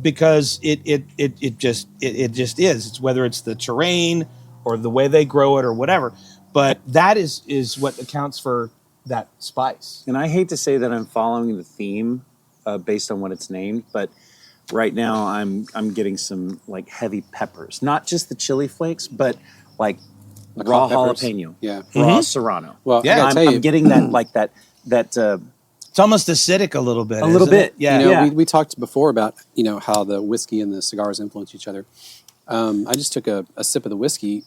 because it just is. It's whether it's the terrain or the way they grow it or whatever. But that is what accounts for that spice. And I hate to say that I'm following the theme based on what it's named, but right now I'm getting some like heavy peppers, not just the chili flakes, but like raw hot peppers. jalapeno, Yeah. raw serrano. Well, Yeah. I gotta tell you, I'm getting that like that. It's almost acidic a little bit. A little isn't bit, it? Yeah. you know, Yeah. we talked before about how the whiskey and the cigars influence each other. I just took a sip of the whiskey,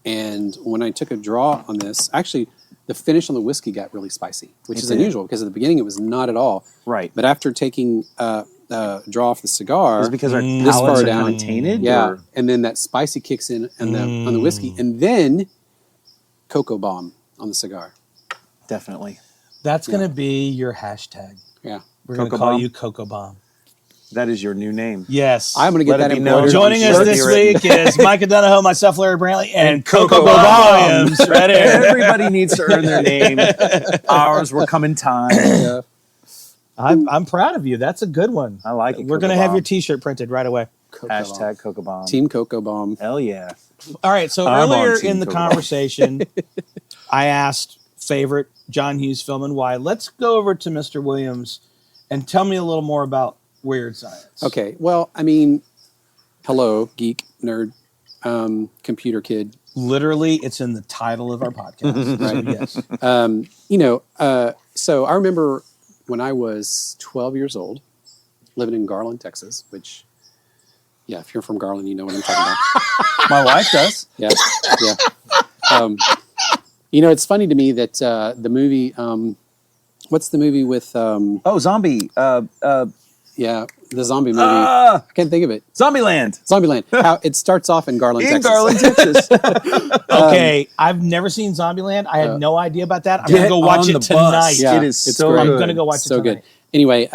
and when I took a draw on this, actually, the finish on the whiskey got really spicy, which is did. unusual because at the beginning it was not at all. Right. But after taking draw off the cigar, Is it because our this palates far are down, kind of tainted? yeah, or- and then that spicy kicks in on the whiskey, and then cocoa bomb on the cigar. Definitely. That's going to be your hashtag. Yeah, We're going to Cocoa call Bomb? you Cocoa Bomb. That is your new name. Yes. I'm going to get Let it that be embroidered. noted. Joining I'm us sure this they week is Micah Donahoe, myself, Larry Brantley, and Cocoa Cocoa Williams right here. Everybody needs to earn their name. Ours will come in time. Yeah. I'm proud of you. That's a good one. I like it. We're going to Cocoa have your Bomb. T-shirt printed right away. Hashtag Cocoa Bomb. Team Cocoa Bomb. Hell yeah. All right. So I'm on earlier Team in the Cocoa Bomb. conversation, I asked favorite John Hughes film and why. Let's go over to Mr. Williams and tell me a little more about Weird Science. Okay, well, I mean, hello, geek, nerd, computer kid. Literally, it's in the title of our podcast. Right? Yes. So I remember when I was 12 years old, living in Garland, Texas, which, yeah, if you're from Garland, you know what I'm talking about. My wife does. Yeah, yeah. It's funny to me that the movie, what's the movie with, Oh, zombie. Yeah, the zombie movie. I can't think of it. Zombieland. Zombieland. How it starts off in Garland, In Texas. Garland, Texas. Okay, I've never seen Zombieland. I had no idea about that. I'm Get gonna go watch on it the bus. tonight. Yeah, It is it's so great. good. I'm gonna go watch So it tonight. good. Anyway,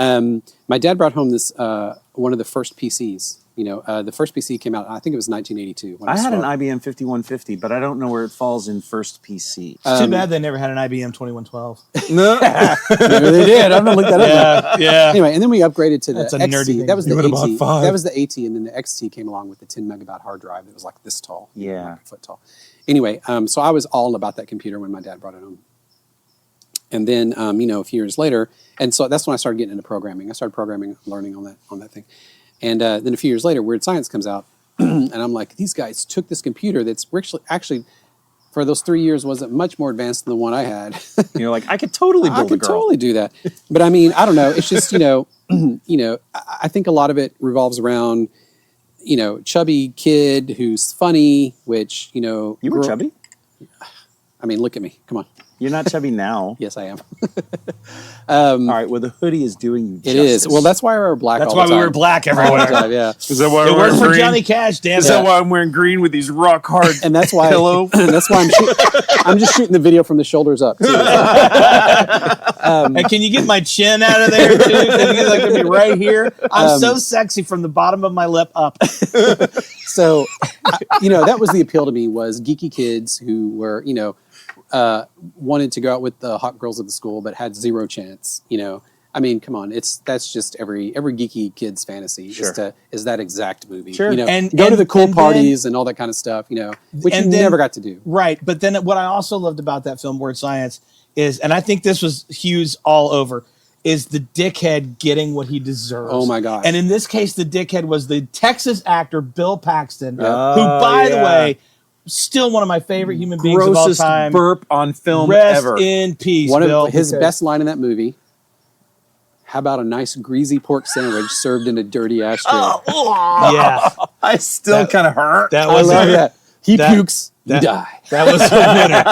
my dad brought home this one of the first PCs. The first PC came out. I think it was 1982. When I had an 12. IBM 5150, but I don't know where it falls in first PC. It's too bad they never had an IBM 2112. No. Maybe they did. I'm gonna look that up. yeah. Anyway, and then we upgraded to the That's a nerdy XT. thing. That was the You would've bought AT. 5. That was the AT, and then the XT came along with the 10 megabyte hard drive that was like this tall. Yeah. Like a foot tall. Anyway, so I was all about that computer when my dad brought it home. And then, a few years later, and so that's when I started getting into programming. I started programming, learning on that thing. And then a few years later, Weird Science comes out, and I'm like, these guys took this computer that's actually for those 3 years wasn't much more advanced than the one I had. You're like, I could totally I build a could girl. totally do that. But I mean, I don't know. It's just, I think a lot of it revolves around, chubby kid who's funny, which, You were chubby? I mean, look at me. Come on. You're not chubby now. Yes, I am. All right, well, the hoodie is doing you It justice. is. Well, that's why I wear black That's all why the we time. were black All the everywhere. time, yeah. Is that why It worked for Johnny Cash, damn Is it. that why I'm wearing green with these rock hard And that's why pillow? that's why I'm just shooting the video from the shoulders up. Too. And can you get my chin out of there too? Can you like me right here? I'm so sexy from the bottom of my lip up. So, that was the appeal to me was geeky kids who were, wanted to go out with the hot girls at the school, but had zero chance. I mean, come on, that's just every geeky kid's fantasy is that exact movie. Sure. And go to the cool then- parties and all that kind of stuff. Which and you then- never got to do. Right. But then what I also loved about that film, Word Science, is, and I think this was Hughes all over, is the dickhead getting what he deserves. Oh my gosh. And in this case, the dickhead was the Texas actor Bill Paxton, who, Oh, by the yeah. way, still one of my favorite human beings of all Grossest time. burp on film Rest ever. in peace, One Bill. of his because- best line in that movie. How about a nice greasy pork sandwich served in a dirty ashtray? Yeah. I still kind of hurt. That I was love that. He that- pukes, you die. That was a winner.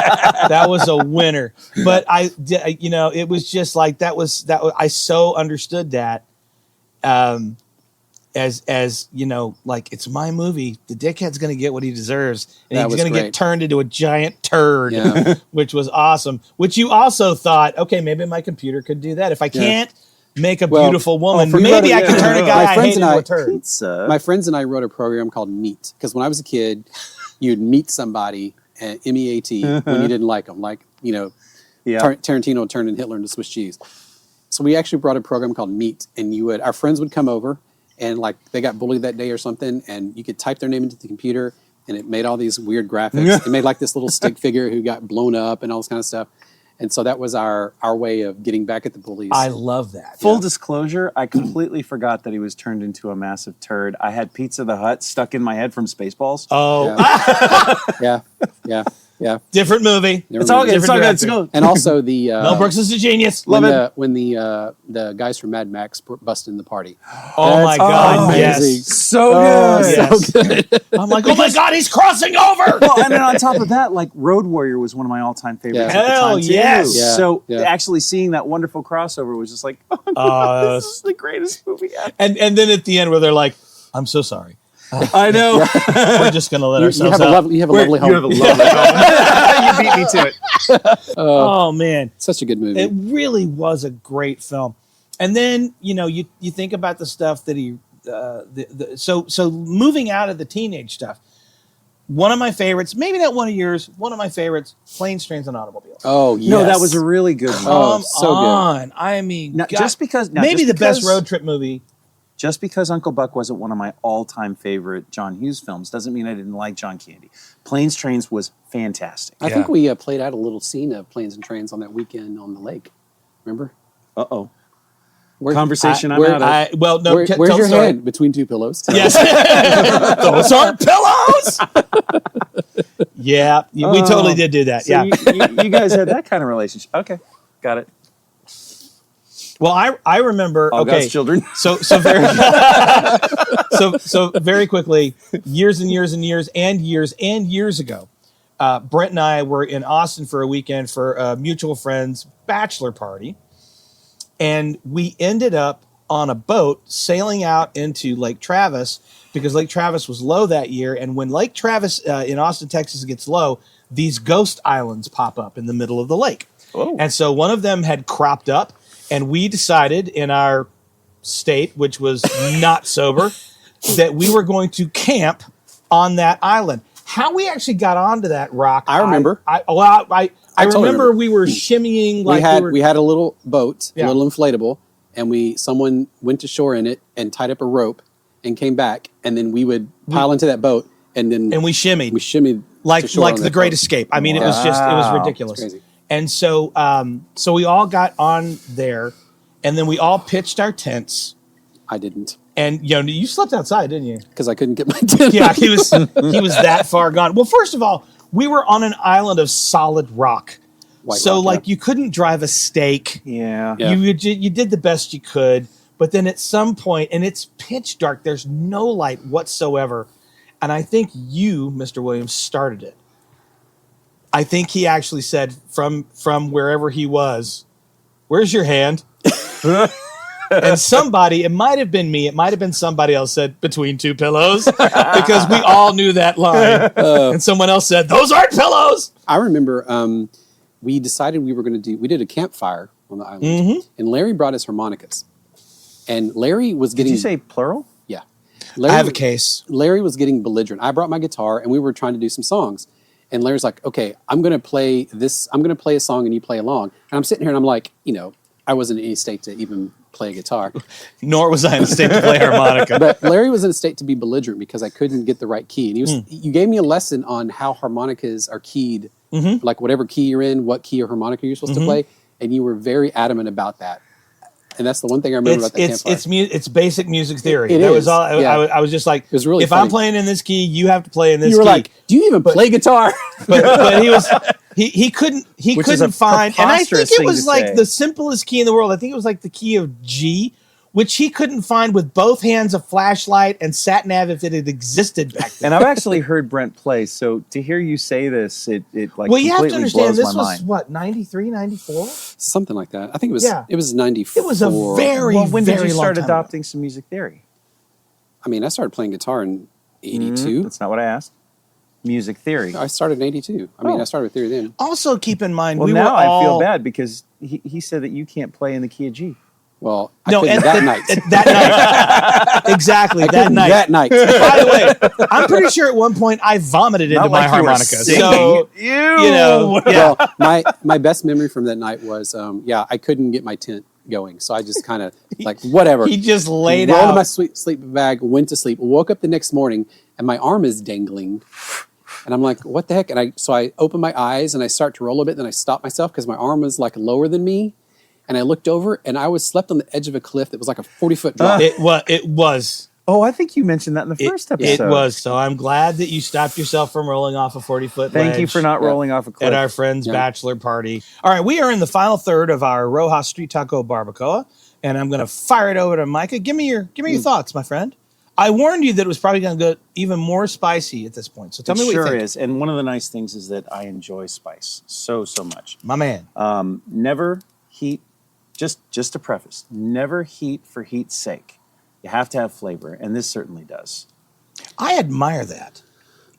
That was a winner. But it was just like that was I so understood that, as like it's my movie. The dickhead's going to get what he deserves, and That he's was going to get great. turned into a giant turd, Yeah. which was awesome. Which you also thought, okay, maybe my computer could do that. If I can't make a Well, beautiful woman, for you, maybe I yeah. can turn a My guy I friends hate and into I- a turd. Pizza. My friends and I wrote a program called Meet because when I was a kid, you'd meet somebody at MEAT when you didn't like them, like yeah. Tarantino turned in Hitler into Swiss cheese. So we actually brought a program called Meet, and our friends would come over, and like they got bullied that day or something, and you could type their name into the computer, and it made all these weird graphics. It made like this little stick figure who got blown up and all this kind of stuff. And so that was our way of getting back at the bullies. I love that. Full disclosure, I completely forgot that he was turned into a massive turd. I had Pizza the Hut stuck in my head from Spaceballs. Oh, yeah. different movie. Never It's all mind. good. It's all good. Different It's good. And also the Mel Brooks is a genius. when Love the guys from Mad Max busted in the party. Oh my That's God! amazing. Yes. So Oh, good. Yes. so good. I'm like, oh my God, he's crossing over. Well, and then on top of that, like Road Warrior was one of my all-time favorites Yeah. at the Hell time too. yes. Yeah, So yeah. actually seeing that wonderful crossover was just like, oh, Uh, this is the greatest movie ever. and then at the end where they're like, I'm so sorry. I know. We're just gonna let You ourselves have a out. lovely, you have a lovely home. You have a lovely home. You beat me to it. Oh man, Such a good movie. it really was a great film. And then you think about the stuff that he so moving out of the teenage stuff. One of my favorites, maybe not one of yours, one of my favorites, Planes, Trains, and Automobiles. Oh, yes. No, that was a really good one. Oh, Come so good. on. I mean, Now, God, just because maybe the best because- road trip movie. Just because Uncle Buck wasn't one of my all-time favorite John Hughes films doesn't mean I didn't like John Candy. Planes, Trains was fantastic. I think we played out a little scene of Planes and Trains on that weekend on the lake. Remember? Uh-oh. Where- Conversation I'm where- out of. Where's where's tell your the story. head? Between two pillows. Yes. Those aren't pillows. Yeah, we totally did do that. So yeah. you guys had that kind of relationship. Okay, got it. Well, I remember. All Okay. God's children. So very so very quickly, years and years and years and years ago, Brent and I were in Austin for a weekend for a mutual friend's bachelor party, and we ended up on a boat sailing out into Lake Travis because Lake Travis was low that year. And when Lake Travis in Austin, Texas gets low, these ghost islands pop up in the middle of the lake. Oh. And so one of them had cropped up, and we decided in our state, which was not sober, that we were going to camp on that island. How we actually got onto that rock, I remember. I totally remember we were shimmying like we had a little boat, Yeah. a little inflatable, and someone went to shore in it and tied up a rope and came back, and then we would pile into that boat, and then we shimmied. we shimmied like to shore on The that Great boat. Escape. I mean, it was ridiculous. It's crazy. And so so we all got on there, and then we all pitched our tents. I didn't, And you slept outside, didn't you? because I couldn't get my tent. Yeah, he was that far gone. Well, first of all, we were on an island of solid rock. White So rock, like yeah. you couldn't drive a stake. Yeah. Yeah. You did the best you could, but then at some point, and it's pitch dark, there's no light whatsoever. And I think you, Mr. Williams, started it. I think he actually said from wherever he was, "Where's your hand?" And somebody, it might have been me, it might have been somebody else, said between two pillows, because we all knew that line. And someone else said, "Those aren't pillows." I remember we decided we did a campfire on the island, Mm-hmm. and Larry brought us harmonicas. And Larry was Did getting... you say plural? Yeah. I have a case. Larry was getting belligerent. I brought my guitar, and we were trying to do some songs. And Larry's like, okay, I'm going to play a song, and you play along. And I'm sitting here, and I'm like, I wasn't in any state to even play a guitar. Nor was I in a state to play harmonica. But Larry was in a state to be belligerent because I couldn't get the right key. And you gave me a lesson on how harmonicas are keyed, like whatever key you're in, what key of harmonica you're supposed to play. And you were very adamant about that. And that's the one thing I remember about that campfire. It's basic music theory. It That is, was all. yeah. I was just like, It was really if I'm funny. playing in this key, you have to play in this You were key. like, do you even play guitar? but he couldn't Which is a find, and I think preposterous it thing was to like say. the simplest key in the world. I think it was like the key of G, which he couldn't find with both hands, a flashlight, and sat nav if it had existed back then. And I've actually heard Brent play, so to hear you say this, it like Well, you have to completely understand, blows this my was mind. what, 93, 94? Something like that. I think it was. Yeah. It was 94. It was a very, Well, when did very you long start time ago. adopting some music theory? I mean, I started playing guitar in 82. That's not what I asked. Music theory. I started in 82. I mean, Oh. I started with theory then. Also, keep in mind, Well, we now were all... I feel bad because he said that you can't play in the key of G. Well, I No, couldn't and that night. that night. Exactly, I that couldn't night. that night. By the way, I'm pretty sure at one point I vomited into Not my like you were harmonica. singing. So, yeah. Well, my best memory from that night was, I couldn't get my tent going. So I just kind of like, whatever. He just laid rolled in out. my sleep bag, went to sleep, woke up the next morning, and my arm is dangling. And I'm like, what the heck? And I open my eyes and I start to roll a bit. Then I stop myself because my arm was like lower than me. And I looked over and I was slept on the edge of a cliff that was like a 40-foot drop. It was. Oh, I think you mentioned that in the first It episode. was. So I'm glad that you stopped yourself from rolling off a 40-foot Thank you ledge for not rolling off a cliff. at our friend's Yeah. bachelor party. All right, we are in the final third of our Rojas Street Taco Barbacoa, and I'm going to fire it over to Micah. Give me your thoughts, my friend. I warned you that it was probably going to go even more spicy at this point. So tell me what you sure think. is. And one of the nice things is that I enjoy spice so much. My man. Never heat, just to preface, never heat for heat's sake. You have to have flavor, and this certainly does. I admire that.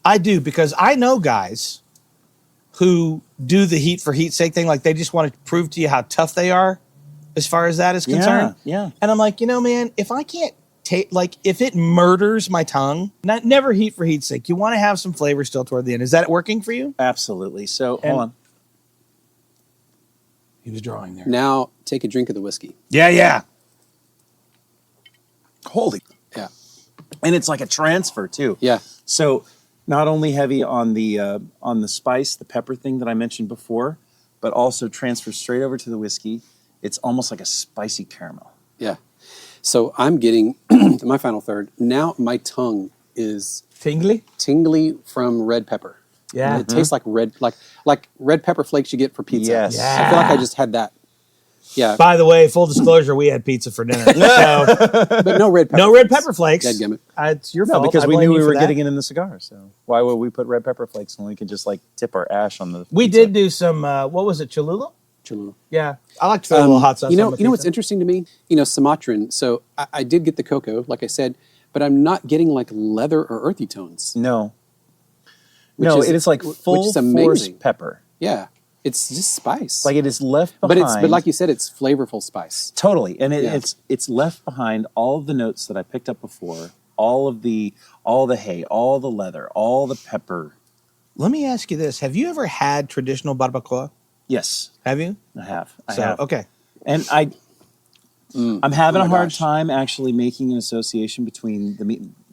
I do, because I know guys who do the heat for heat's sake thing. Like they just want to prove to you how tough they are as far as that is concerned. Yeah. And I'm like, man, if I can't take, like, if it murders my tongue, never heat for heat's sake. You want to have some flavor still toward the end. Is that working for you? Absolutely. So, And- hold on. He was drawing there. Now take a drink of the whiskey. Yeah. Holy. Yeah. And it's like a transfer, too. Yeah. So, not only heavy on the spice, the pepper thing that I mentioned before, but also transfers straight over to the whiskey. It's almost like a spicy caramel. Yeah. So I'm getting my final third. Now my tongue is Tingly? tingly from red pepper. Yeah. And it tastes like red pepper flakes you get for pizza. Yes. I feel like I just had that. Yeah. By the way, full disclosure, we had pizza for dinner. So But no red pepper. no red pepper flakes. Dadgummit. It's your No, fault. because I we blame knew you we for were that. getting it in the cigar. So why would we put red pepper flakes when we could just like tip our ash on the We pizza? did do some, what was it, Cholula? Cholula. Yeah, I like to throw a little hot sauce. You on my know what's pizza. interesting to me? Sumatran. So I did get the cocoa, like I said, but I'm not getting like leather or earthy tones. No. Which No, is- it is like which full is force amazing. pepper. Yeah, it's just spice. Like it is left but behind. like you said, it's flavorful spice. Totally, and Yeah. it's left behind all of the notes that I picked up before, all the hay, all the leather, all the pepper. Let me ask you this: have you ever had traditional barbacoa? Yes, Have you? I have. I So, have. okay. And I'm having Oh a my hard gosh. time actually making an association between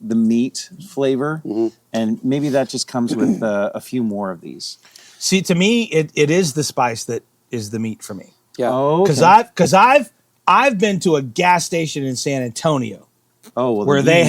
the meat flavor, and maybe that just comes with a few more of these. See, to me, it is the spice that is the meat for me. Yeah. Oh, Because I've been to a gas station in San Antonio well, where then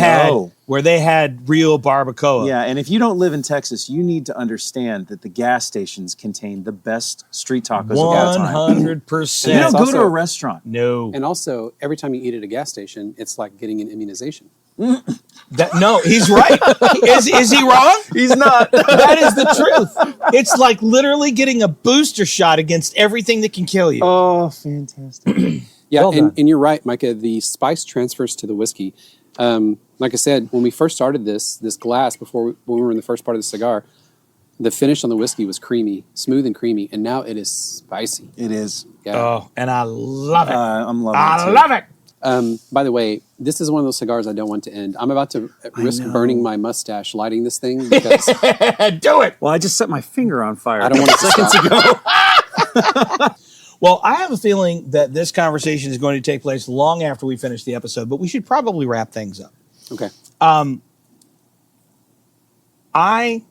they had real barbacoa. Yeah, and if you don't live in Texas, you need to understand that the gas stations contain the best street tacos of all time. 100%. You don't It's go also- to a restaurant. No, And also, every time you eat at a gas station, it's like getting an immunization. no, he's right. Is he wrong? He's not. That is the truth. It's like literally getting a booster shot against everything that can kill you. Oh, fantastic. Yeah, Well done. and you're right, Micah. The spice transfers to the whiskey. Like I said, when we first started this glass when we were in the first part of the cigar, the finish on the whiskey was creamy, smooth and creamy, and now it is spicy. It is. Yeah. Oh, and I love it. I'm loving it I too. love it. By the way, this is one of those cigars I don't want to end. I'm about to risk burning my mustache lighting this thing because Do it. Well, I just set my finger on fire. I don't want it to stop. Well, I have a feeling that this conversation is going to take place long after we finish the episode, but we should probably wrap things up. Okay. I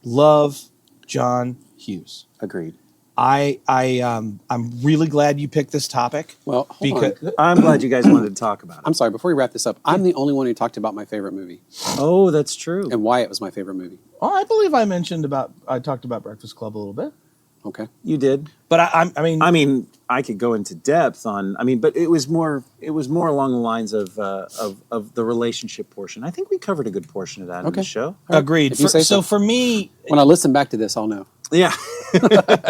love John Hughes. Agreed. I'm really glad you picked this topic. Well, hold on. I'm glad you guys wanted to talk about it. I'm sorry. Before we wrap this up, I'm the only one who talked about my favorite movie Oh, that's true. and why it was my favorite movie. Oh, I believe I talked about Breakfast Club a little bit, Okay. You did. but I mean, I could go into depth on. But it was more along the lines of the relationship portion. I think we covered a good portion of that in Okay. the show. agreed. If you say so. For me, When I listen back to this, I'll know. Yeah.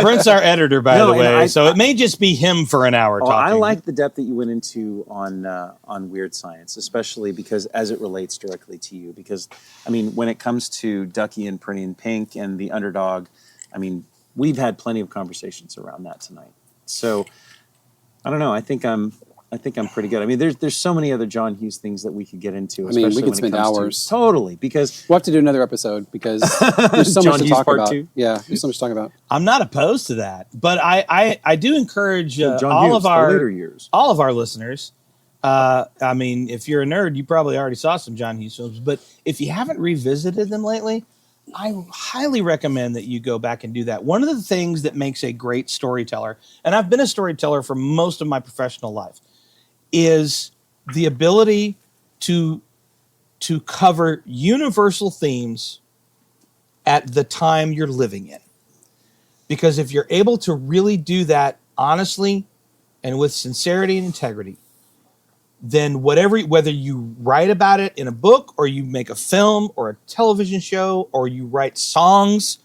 Brent's our editor, by No, the and way, so it may just be him for an hour Oh, talking. I like the depth that you went into on Weird Science, especially because as it relates directly to you. Because when it comes to Ducky and Pretty in Pink and the Underdog, we've had plenty of conversations around that tonight. So I don't know. I think I'm pretty good. There's so many other John Hughes things that we could get into. we Especially could when it spend comes to- hours. Totally, because We'll have to do another episode because there's so John much to Hughes talk Part about. 2? Yeah, there's so much to talk about. I'm not opposed to that, but I do encourage John all Hughes, of the our later years. all of our listeners. If you're a nerd, you probably already saw some John Hughes films, but if you haven't revisited them lately, I highly recommend that you go back and do that. One of the things that makes a great storyteller, and I've been a storyteller for most of my professional life, is the ability to cover universal themes at the time you're living in. Because if you're able to really do that honestly and with sincerity and integrity, then whether you write about it in a book or you make a film or a television show or you write songs,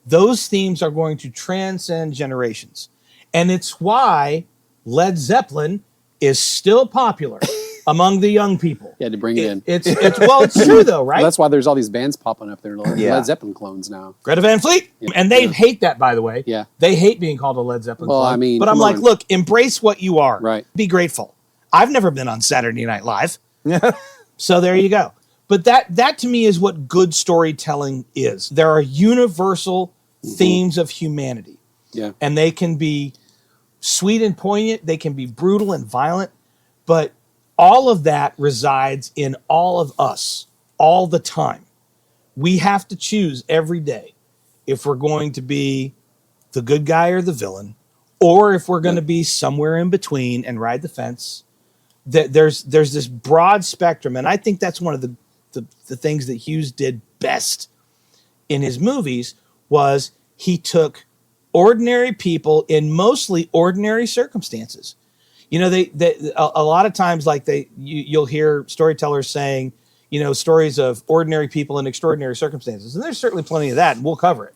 those themes are going to transcend generations. And it's why Led Zeppelin is still popular among the young people. You had to bring it in. It's true though, right? Well, that's why there's all these bands popping up there, like Yeah. Led Zeppelin clones now. Greta Van Fleet. Yeah. And they Yeah. hate that, by the way. Yeah. They hate being called a Led Zeppelin Well, clone. But I'm come like, on. look, embrace what you are. Right. Be grateful. I've never been on Saturday Night Live. So there you go. But that to me is what good storytelling is. There are universal themes of humanity. Yeah. And they can be sweet and poignant. They can be brutal and violent. But all of that resides in all of us all the time. We have to choose every day if we're going to be the good guy or the villain, or if we're going to be somewhere in between and ride the fence. There's this broad spectrum. And I think that's one of the things that Hughes did best in his movies was he took ordinary people in mostly ordinary circumstances. You know, a lot of times, like you'll hear storytellers saying, stories of ordinary people in extraordinary circumstances, and there's certainly plenty of that, and we'll cover it.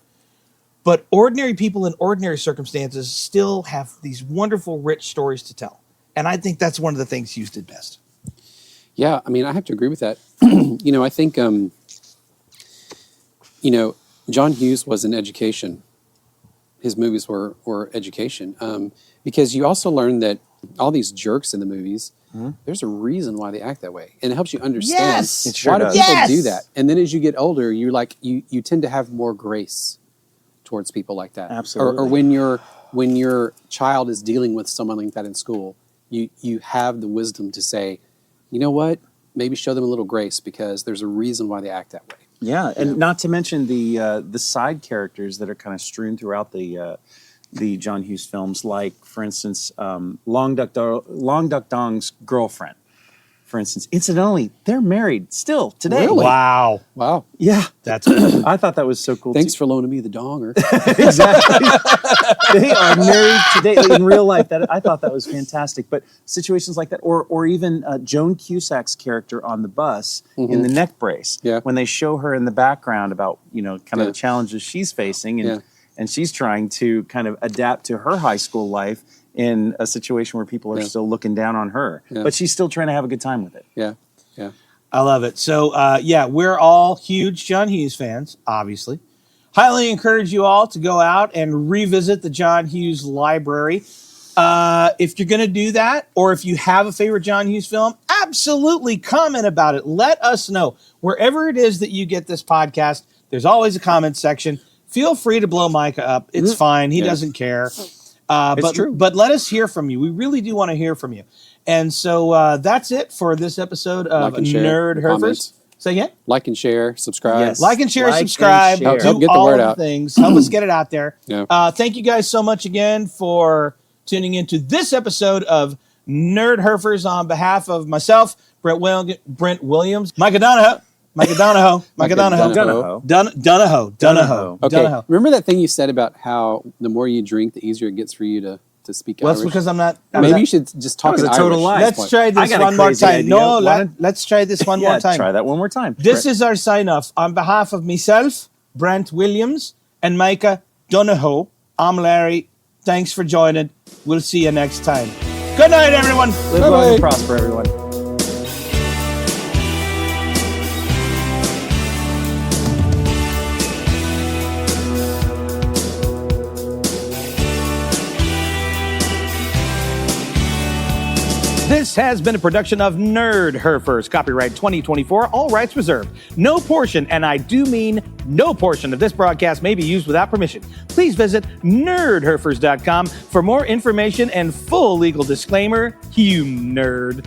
But ordinary people in ordinary circumstances still have these wonderful, rich stories to tell. And I think that's one of the things Hughes did best. Yeah, I mean, I have to agree with that. I think, John Hughes was an education. His movies were education. Because you also learn that all these jerks in the movies, there's a reason why they act that way. And it helps you understand Yes! It sure why do does. people Yes! do that. And then as you get older, you tend to have more grace towards people like that. Absolutely. Or when your child is dealing with someone like that in school, you have the wisdom to say, you know what, maybe show them a little grace because there's a reason why they act that way. Yeah, and not to mention the side characters that are kind of strewn throughout the John Hughes films, like, for instance, Long Duck Dong's girlfriend. For instance, incidentally, they're married still today. Really? Wow. Wow. Yeah, That's cool. I thought that was so cool. Thanks too. for loaning me the donger. Exactly. They are married today in real life. I thought that was fantastic. But situations like that, or even Joan Cusack's character on the bus in the neck brace, Yeah. when they show her in the background about kind of the challenges she's facing, and she's trying to kind of adapt to her high school life in a situation where people are still looking down on her, but she's still trying to have a good time with it. Yeah. I love it. So, we're all huge John Hughes fans, obviously. Highly encourage you all to go out and revisit the John Hughes library. If you're going to do that, or if you have a favorite John Hughes film, absolutely comment about it. Let us know. Wherever it is that you get this podcast, there's always a comment section. Feel free to blow Micah up. It's fine. He doesn't care. It's true. But let us hear from you. We really do want to hear from you. And so that's it for this episode of Like and share, Nerdherfers. comments. Say again? Like and share, subscribe. Yes. Like and share, Like and subscribe, share. do Help get the all word of out. the things. Help us get it out there. Yeah. Thank you guys so much again for tuning into this episode of Nerdherfers on behalf of myself, Brent Williams, Micah Donahoe. Donahoe. Okay. Remember that thing you said about how the more you drink, the easier it gets for you to speak Well, that's Irish? because I'm not. Maybe you should just talk That was in a total Irish. lie. Let's try I this got a one more crazy time. idea. No, Why don't- let's try this one more time. Try that one more time. This is our sign off. On behalf of myself, Brent Williams, and Micah Donahoe, I'm Larry. Thanks for joining. We'll see you next time. Good night, everyone. Live long and prosper, everyone. This has been a production of Nerdherfers, copyright 2024, all rights reserved. No portion, and I do mean no portion of this broadcast may be used without permission. Please visit nerdherfers.com for more information and full legal disclaimer, you nerd.